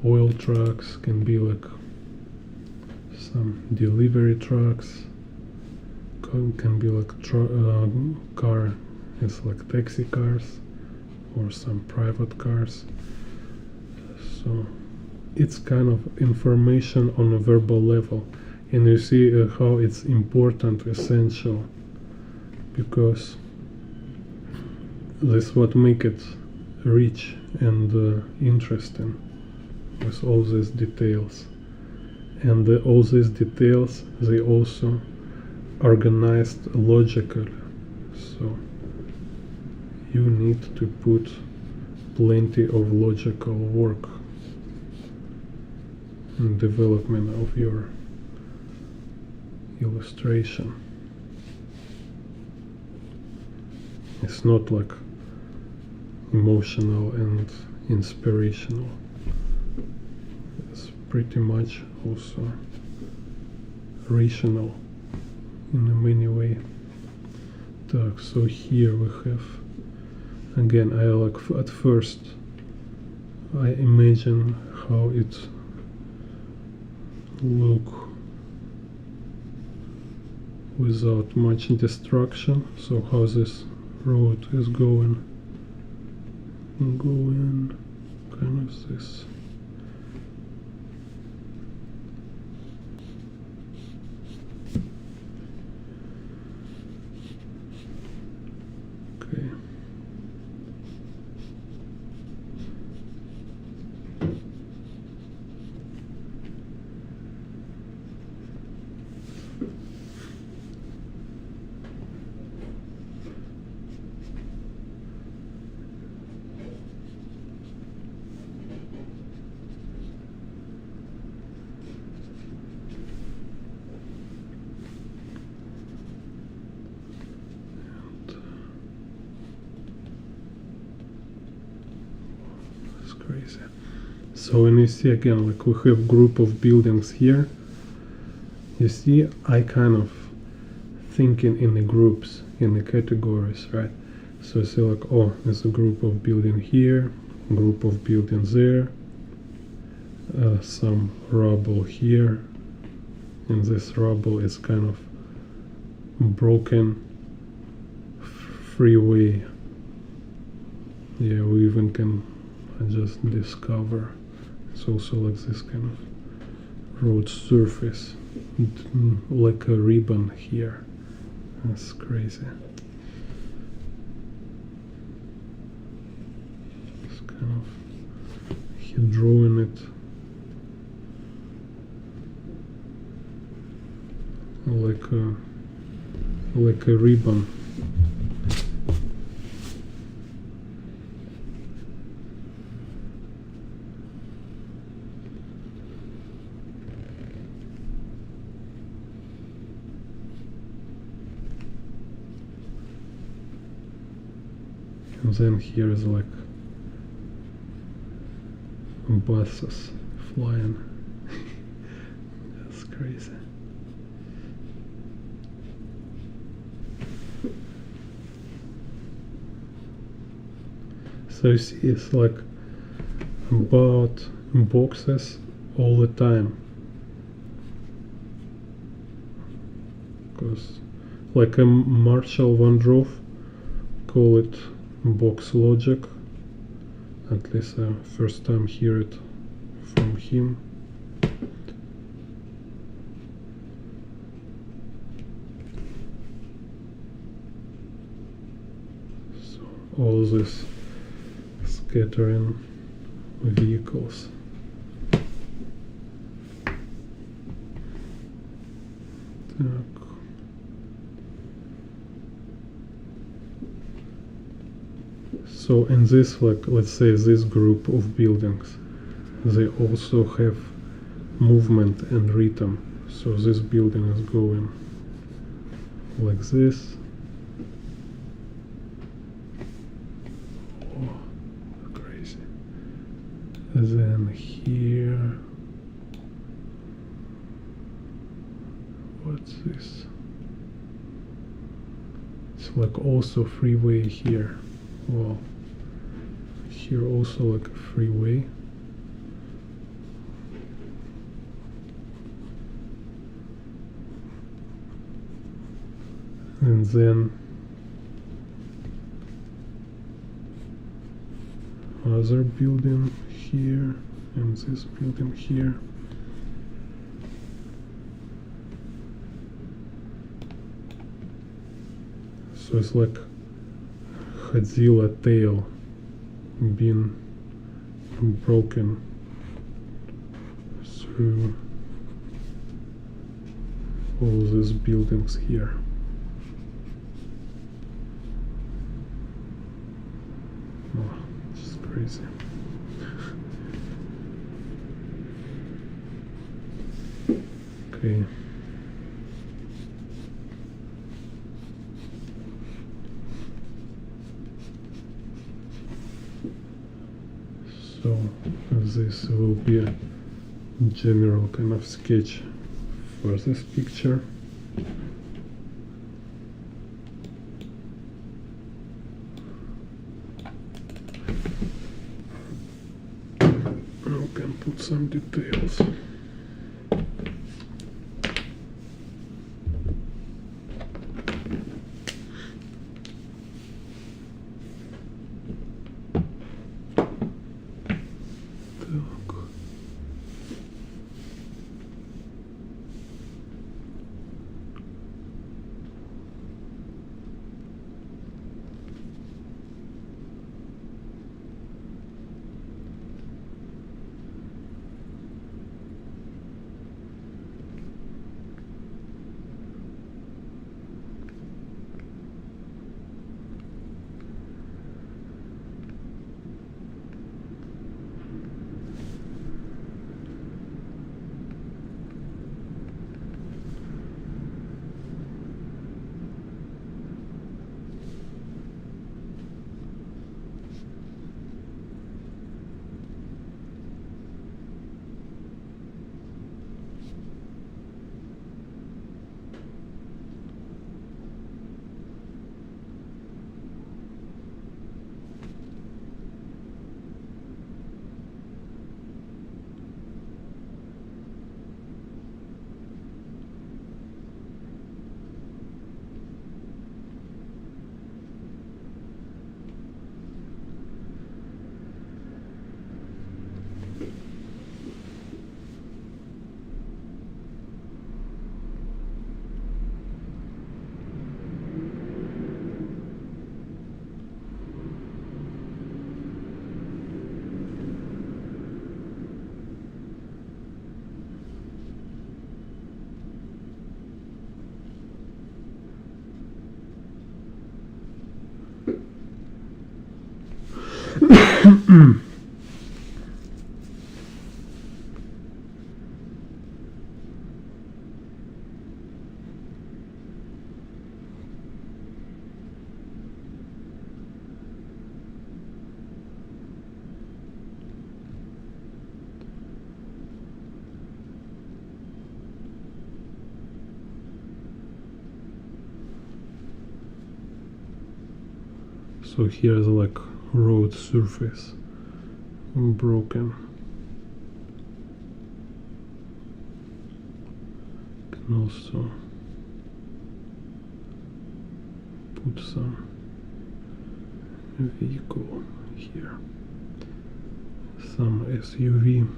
oil trucks, can be like some delivery trucks, can be like car, it's like taxi cars or some private cars. So it's kind of information on a verbal level, and you see how it's important, essential, because this what make it rich and interesting with all these details. And all these details, they also organized logically. So you need to put plenty of logical work in development of your illustration. It's not like emotional and inspirational. It's pretty much also rational in a many way. So here we have, again, I like at first I imagine how it look without much destruction. So how this road is going kind of this. Okay. Crazy. So when you see again, like we have group of buildings here, you see I kind of thinking in the groups, in the categories, right? So you see like, oh, there's a group of building here, group of buildings there, some rubble here, and this rubble is kind of broken freeway. Yeah, we even can just discover it's also like this kind of road surface, like a ribbon here. That's crazy. It's kind of he drawing it like a ribbon. And then here is like buses flying. That's crazy. So you see, it's like about boxes all the time. Because like a Marshall Van Drove call it box logic. At least I first time hear it from him. So all this scattering vehicles. So in this, like, let's say this group of buildings, they also have movement and rhythm. So this building is going like this. Oh, crazy. And then here, what's this? It's like also freeway here. Wow. Here also like a freeway. And then other building here and this building here. So it's like Godzilla tail being broken through all these buildings here. Oh, it's crazy. Okay. So this will be a general kind of sketch for this picture. I can put some details. So here's like road surface broken. Can also put some vehicle here, some SUV.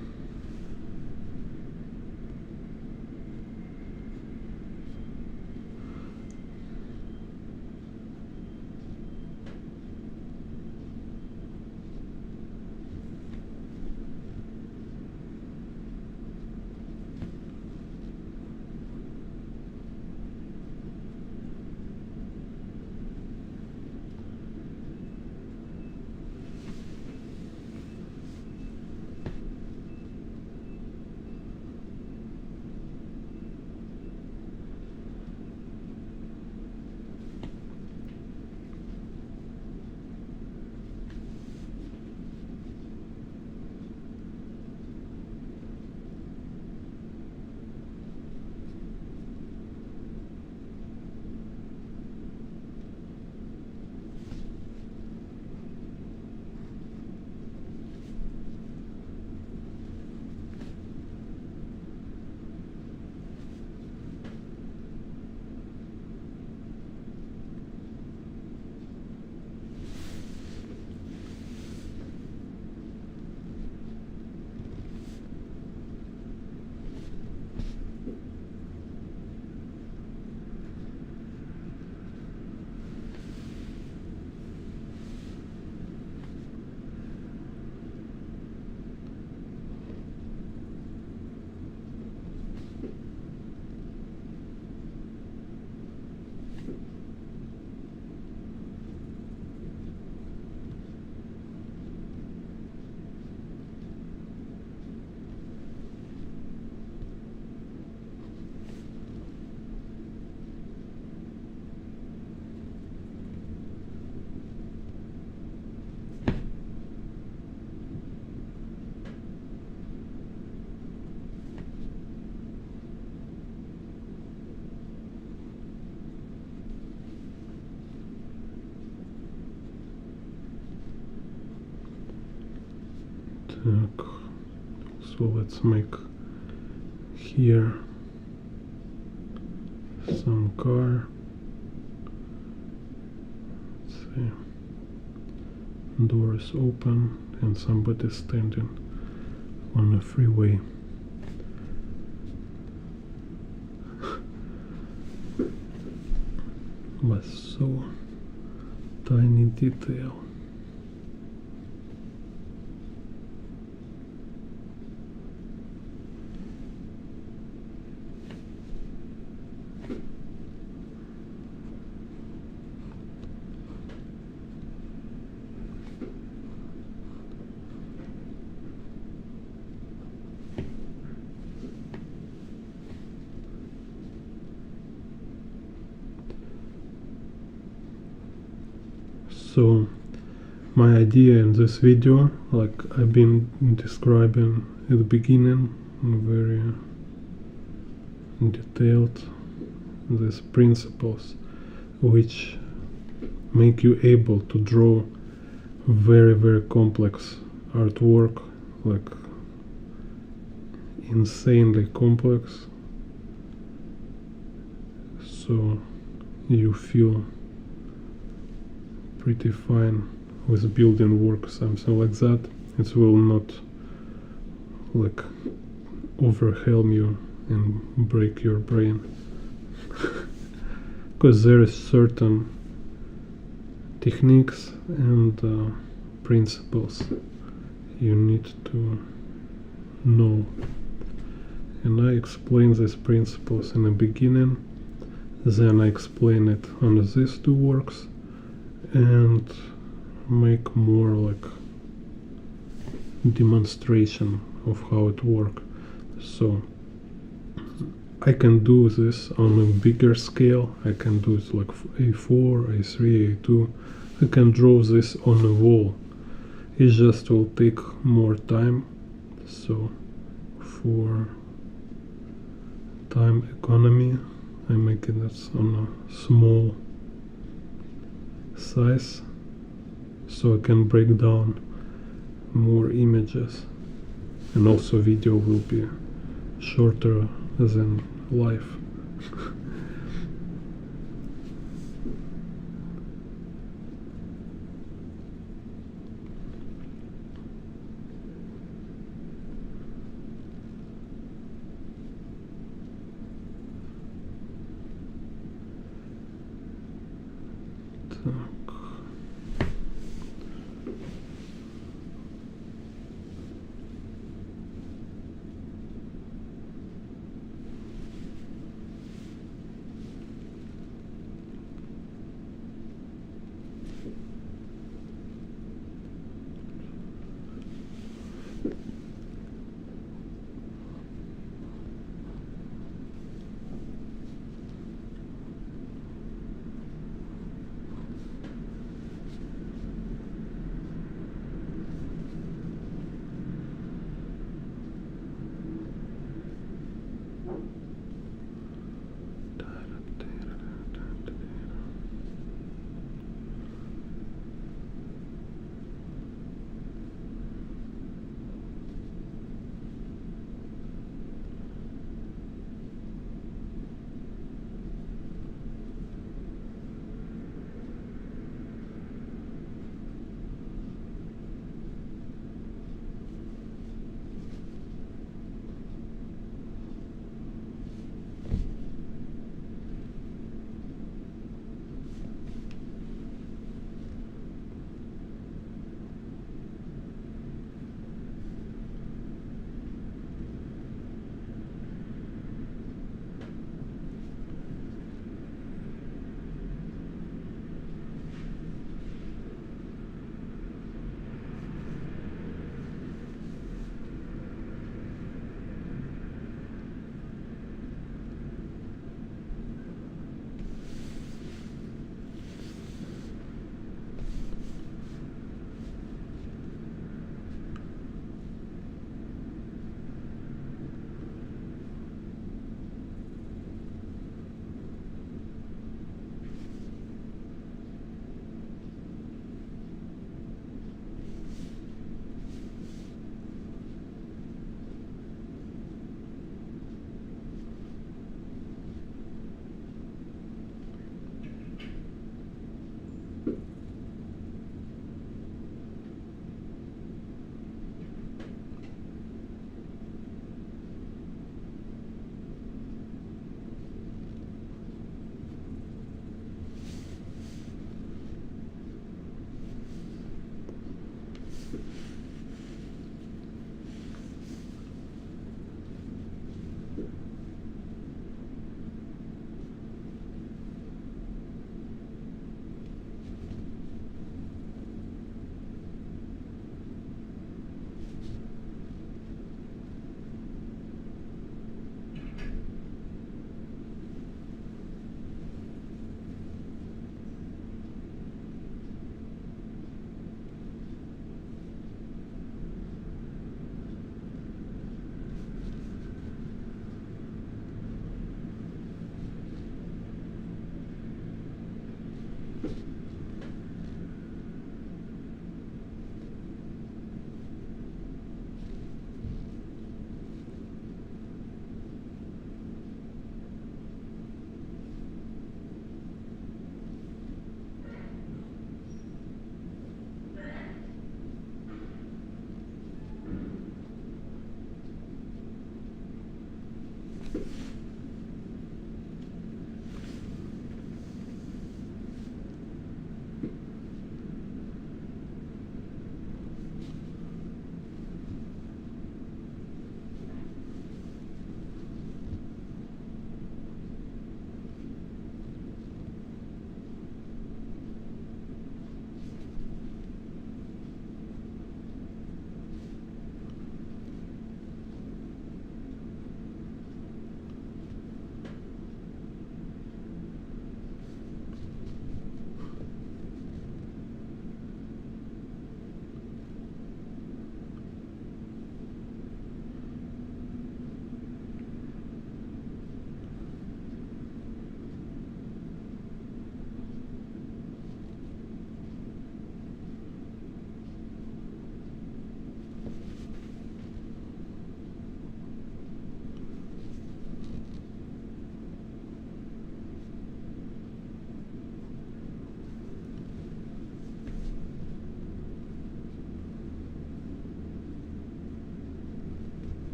So let's make here some car. Let's see, doors open and somebody standing on the freeway. But so tiny detail. So my idea in this video, like I've been describing at the beginning, very detailed, these principles which make you able to draw very complex artwork, like insanely complex, so you feel pretty fine with building work, something like that. It will not like overwhelm you and break your brain because there is certain techniques and principles you need to know, and I explain these principles in the beginning, then I explain it on these two works and make more like demonstration of how it works. So I can do this on a bigger scale. I can do it like A4, A3, A2. I can draw this on a wall. It just will take more time. So for time economy, I'm making it on a small size so I can break down more images, and also video will be shorter than live. Так.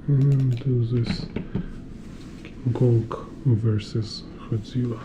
And do this King Kong versus Godzilla.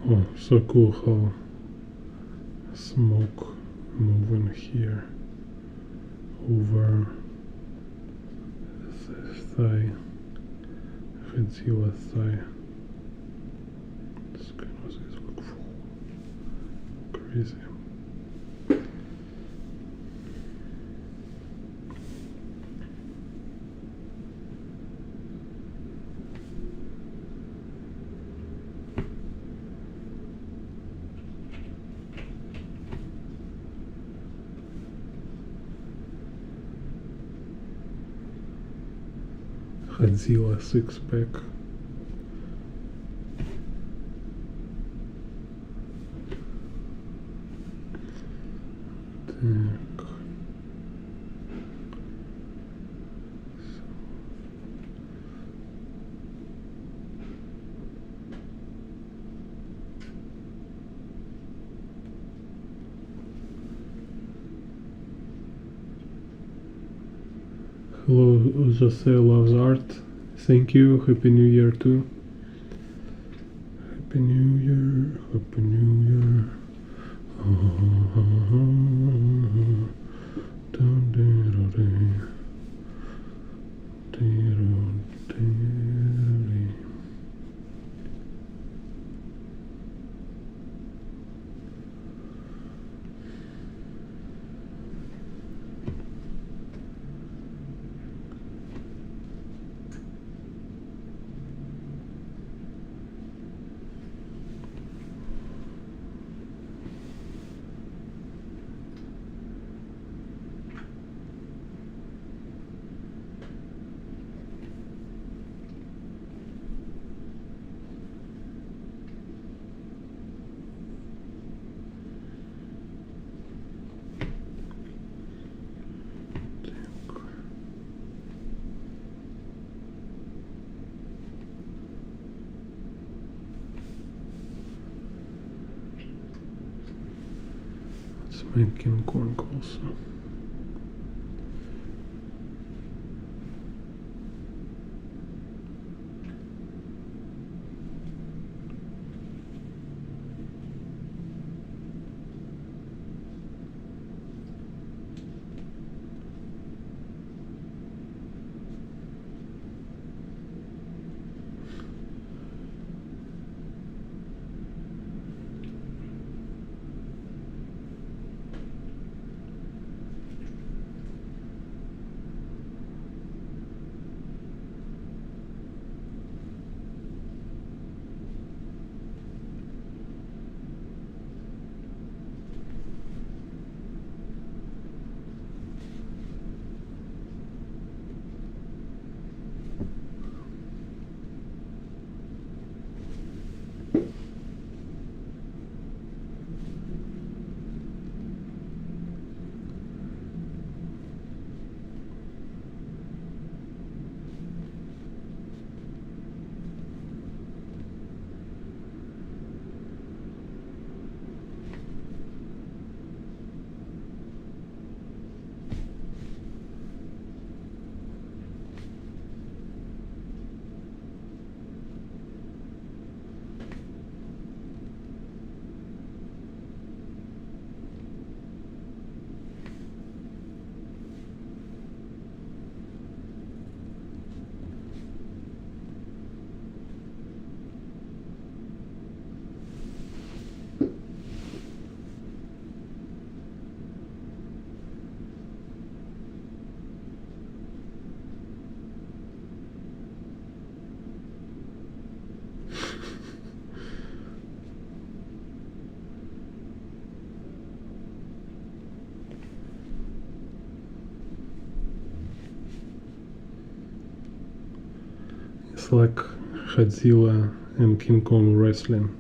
Oh, so cool how smoke moving here over the thigh, Godzilla thigh. This kind of is crazy. Godzilla six-pack. Так. Hello, Jose loves art. Thank you. Happy New Year too. Happy New Year. Happy New Year. Let's make King Kong also. It's like Godzilla and King Kong wrestling.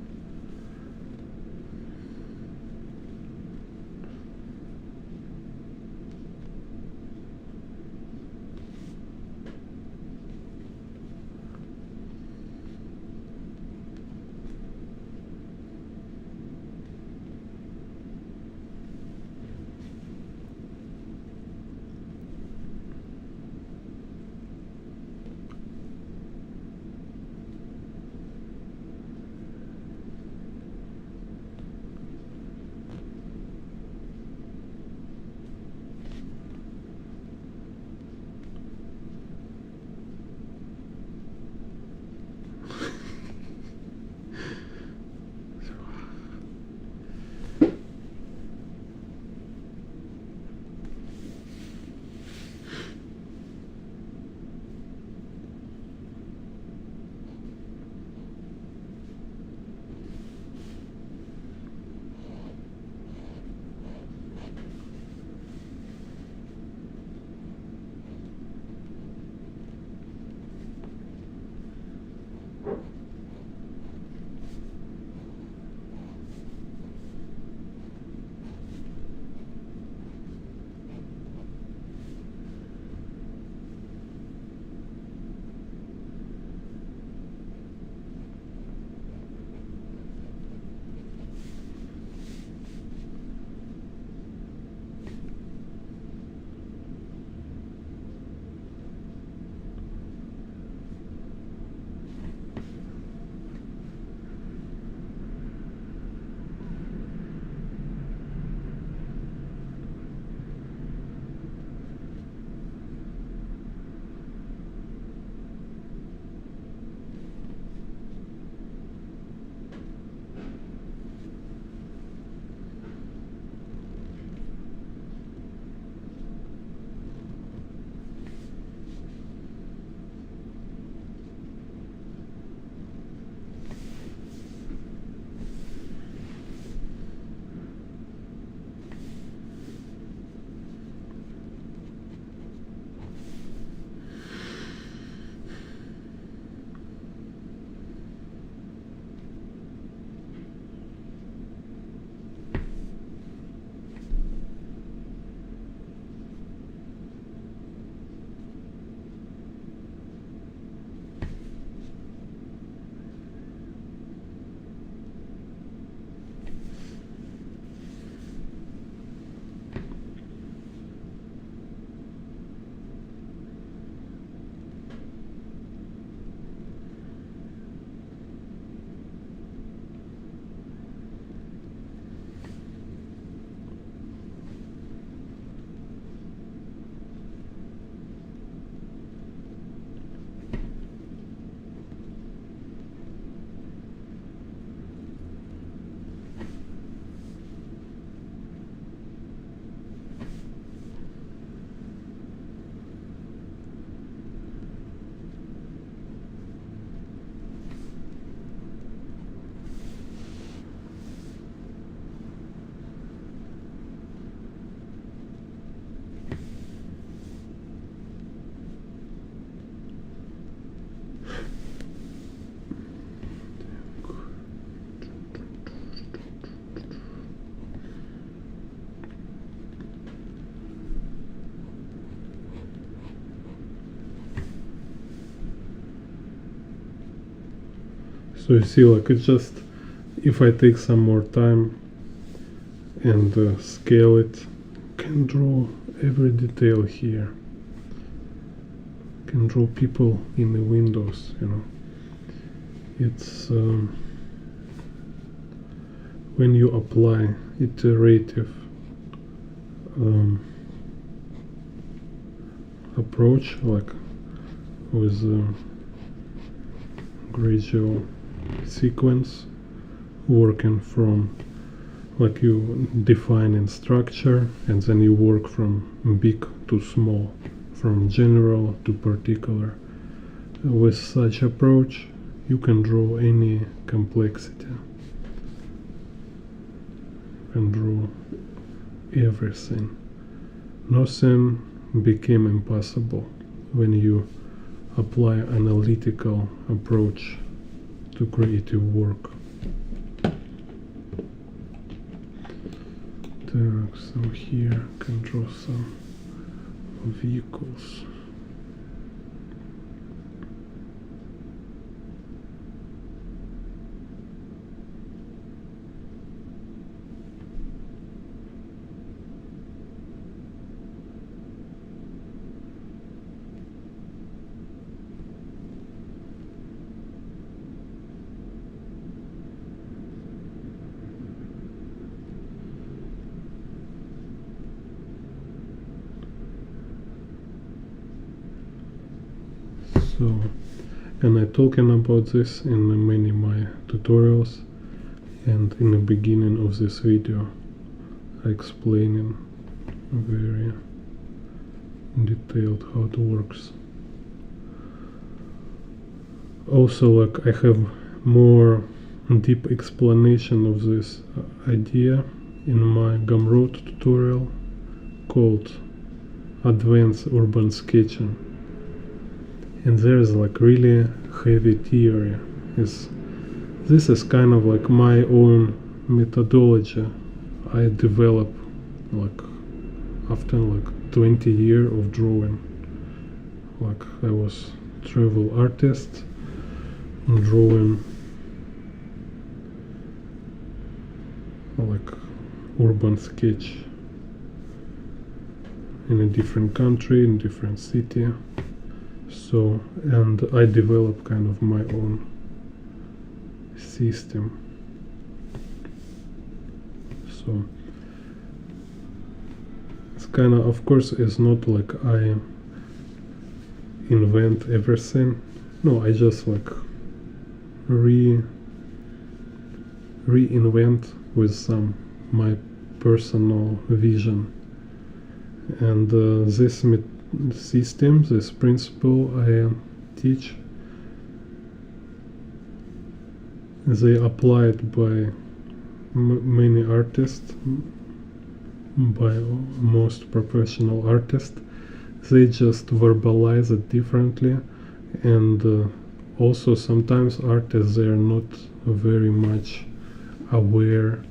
So you see, like, it's just, if I take some more time and scale it, can draw every detail here. Can draw people in the windows, you know. It's when you apply iterative approach, like with gradual sequence, working from, like, you define in structure and then you work from big to small, from general to particular. With such approach you can draw any complexity. You can draw everything. Nothing became impossible when you apply analytical approach to creative work. So here I can draw some vehicles. So, and I'm talking about this in many my tutorials, and in the beginning of this video I explaining very detailed how it works. Also, like, I have more deep explanation of this idea in my Gumroad tutorial called Advanced Urban Sketching. And there's like really heavy theory. This is kind of like my own methodology I develop, like, after like 20 years of drawing. Like, I was travel artist, drawing like urban sketch in a different country, in different city. So, and I develop kind of my own system. So it's kind of course, it's not like I invent everything. No, I just like reinvent with some my personal vision. And this system, this principle I teach, they applied by many artists, by most professional artists. They just verbalize it differently, and also sometimes artists, they are not very much aware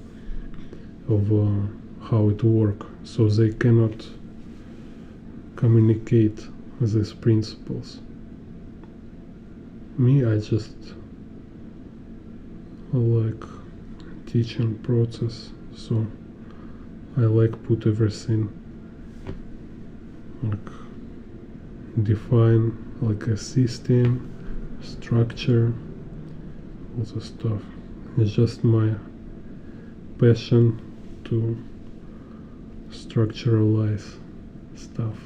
of how it works, so they cannot communicate these principles. Me, I just like teaching process, so I like put everything, like define like a system, structure, all the stuff. It's just my passion to structuralize stuff.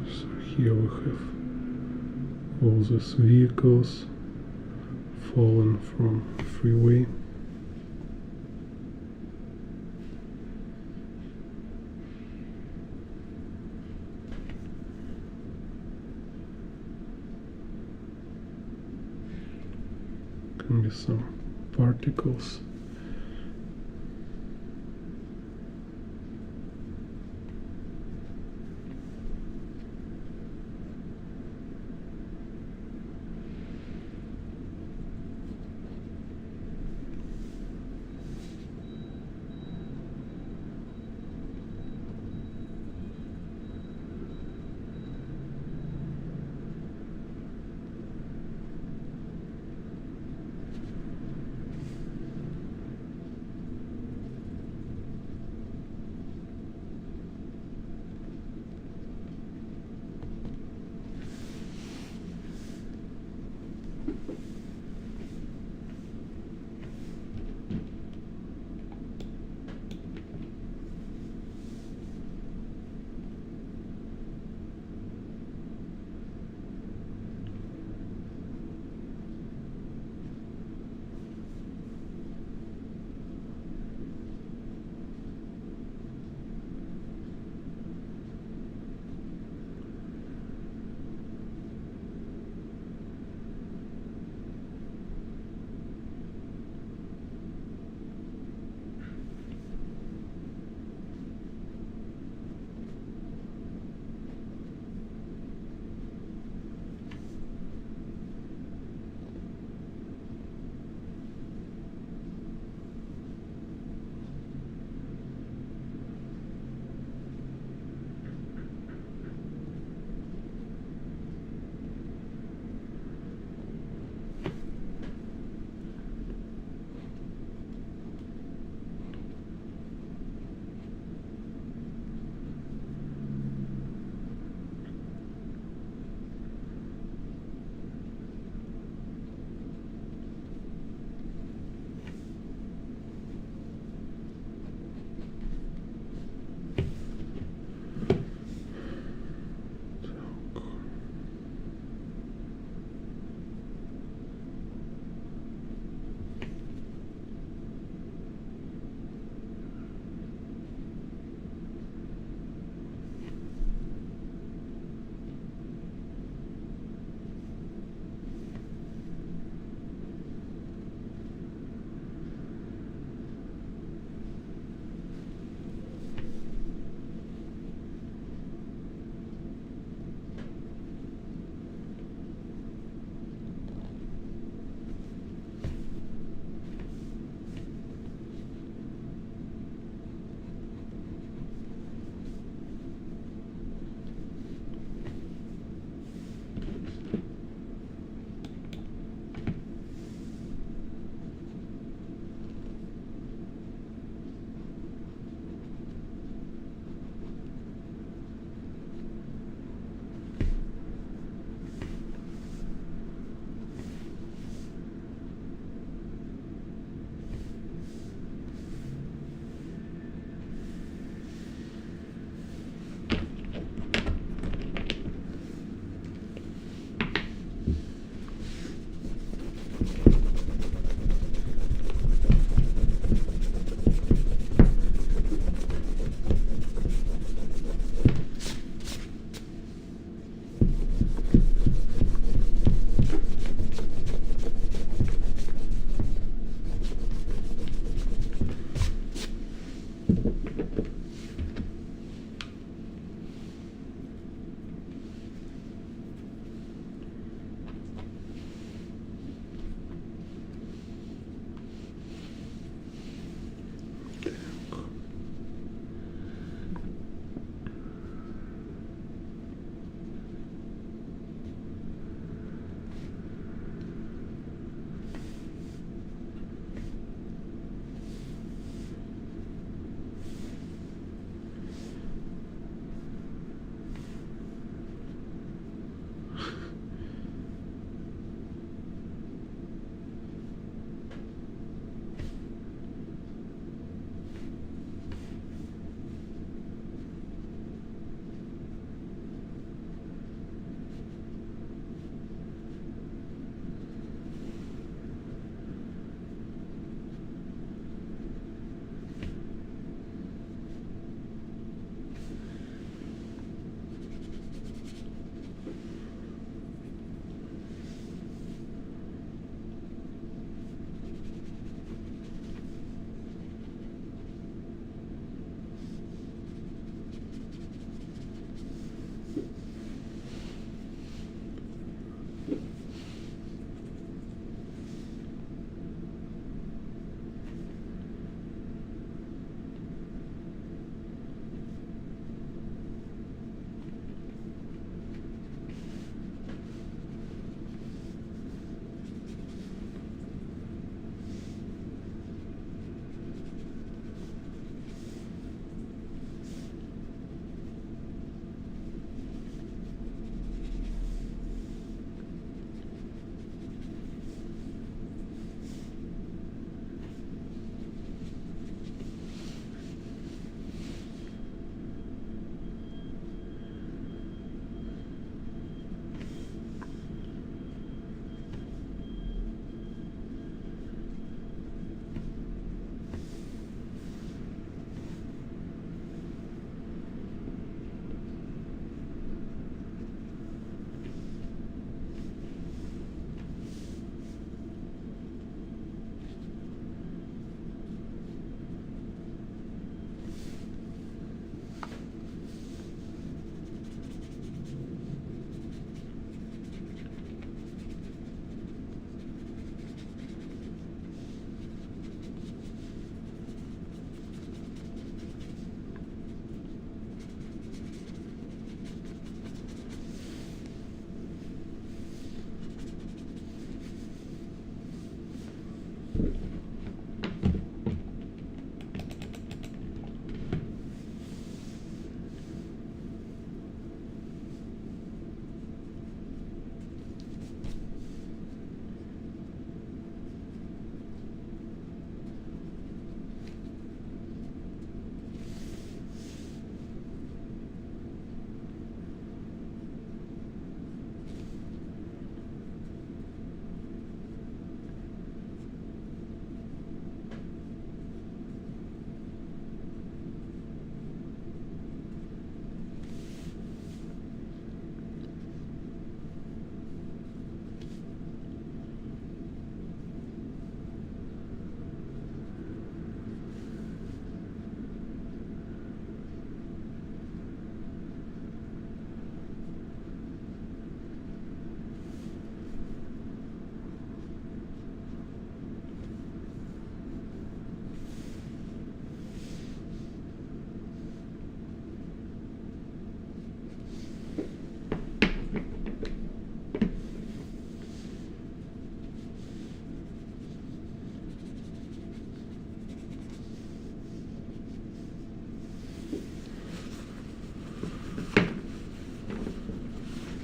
So here we have all these vehicles fallen from freeway. Can be some particles.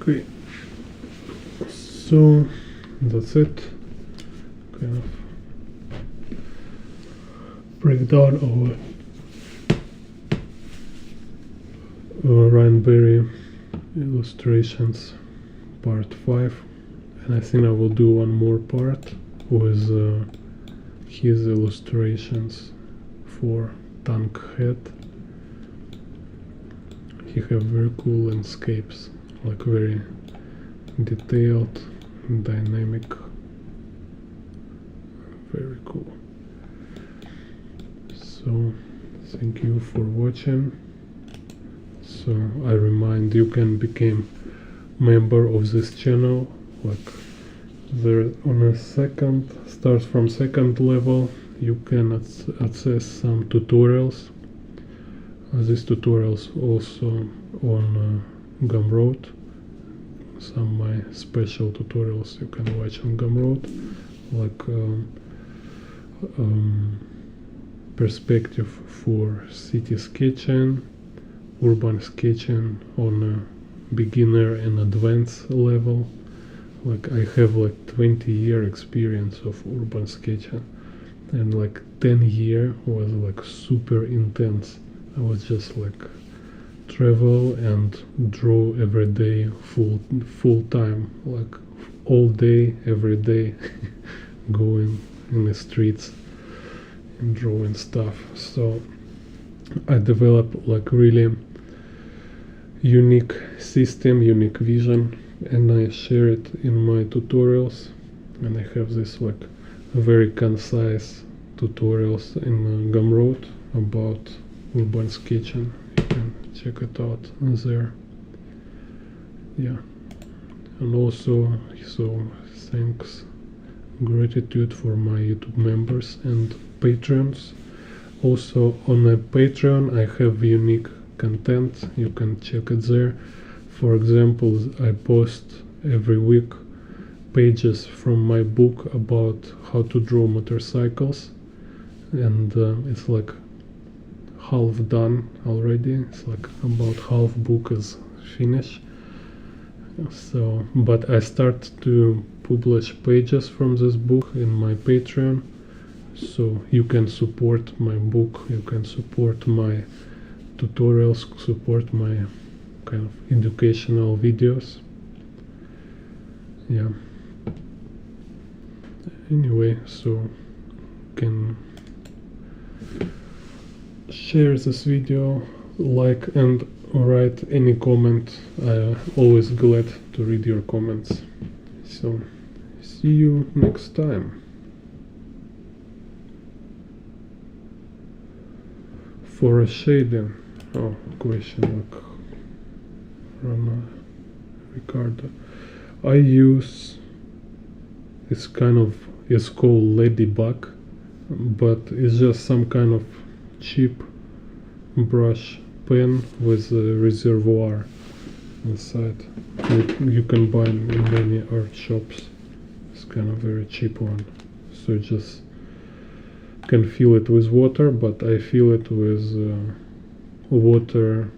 Okay, so that's it. Kind of breakdown of Ryan Berry illustrations part 5, and I think I will do one more part with his illustrations for Tank Head. He have very cool landscapes, like very detailed, dynamic, very cool. So thank you for watching. So I remind you can become member of this channel, like there on a second, starts from second level. You can access some tutorials. These tutorials also on Gumroad. Some of my special tutorials you can watch on Gumroad, like perspective for city sketching, urban sketching on a beginner and advanced level. Like I have like 20-year experience of urban sketching, and like 10-year was like super intense. I was just like travel and draw every day full time, like all day every day going in the streets and drawing stuff. So I developed like really unique system, unique vision, and I share it in my tutorials. And I have this like very concise tutorials in Gumroad about urban sketching. You can check it out there. Yeah, and also, so thanks, gratitude for my YouTube members and patrons. Also on my Patreon I have unique content, you can check it there. For example, I post every week pages from my book about how to draw motorcycles, and it's like half done already. It's like about half book is finished. So, but I start to publish pages from this book in my Patreon, so you can support my book, you can support my tutorials, support my kind of educational videos. Yeah. Anyway, so can share this video, like, and write any comment. I'm always glad to read your comments. So see you next time. For a shading, question like Ricardo, I use, it's called Ladybug, but it's just some kind of cheap brush pen with a reservoir inside. You can buy in many art shops. It's kind of very cheap one. So just can fill it with water, but I fill it with water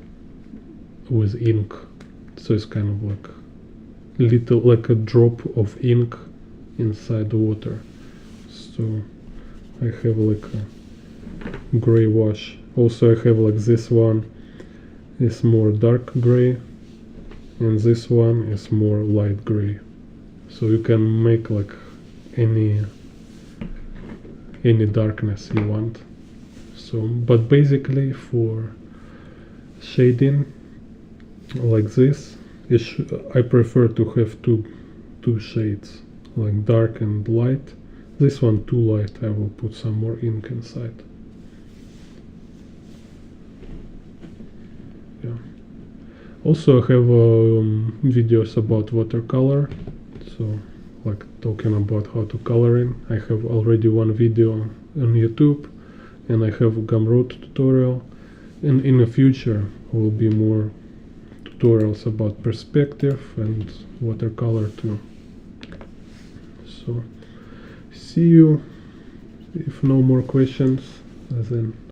with ink, so it's kind of like little, like a drop of ink inside the water. So I have like a gray wash. Also I have like this one is more dark gray and this one is more light gray, so you can make like any darkness you want. So but basically for shading like this, I prefer to have two shades, like dark and light. This one too light, I will put some more ink inside. Yeah. Also I have videos about watercolor, so like talking about how to color in. I have already one video on YouTube, and I have a Gumroad tutorial, and in the future will be more tutorials about perspective and watercolor too. So see you. If no more questions, then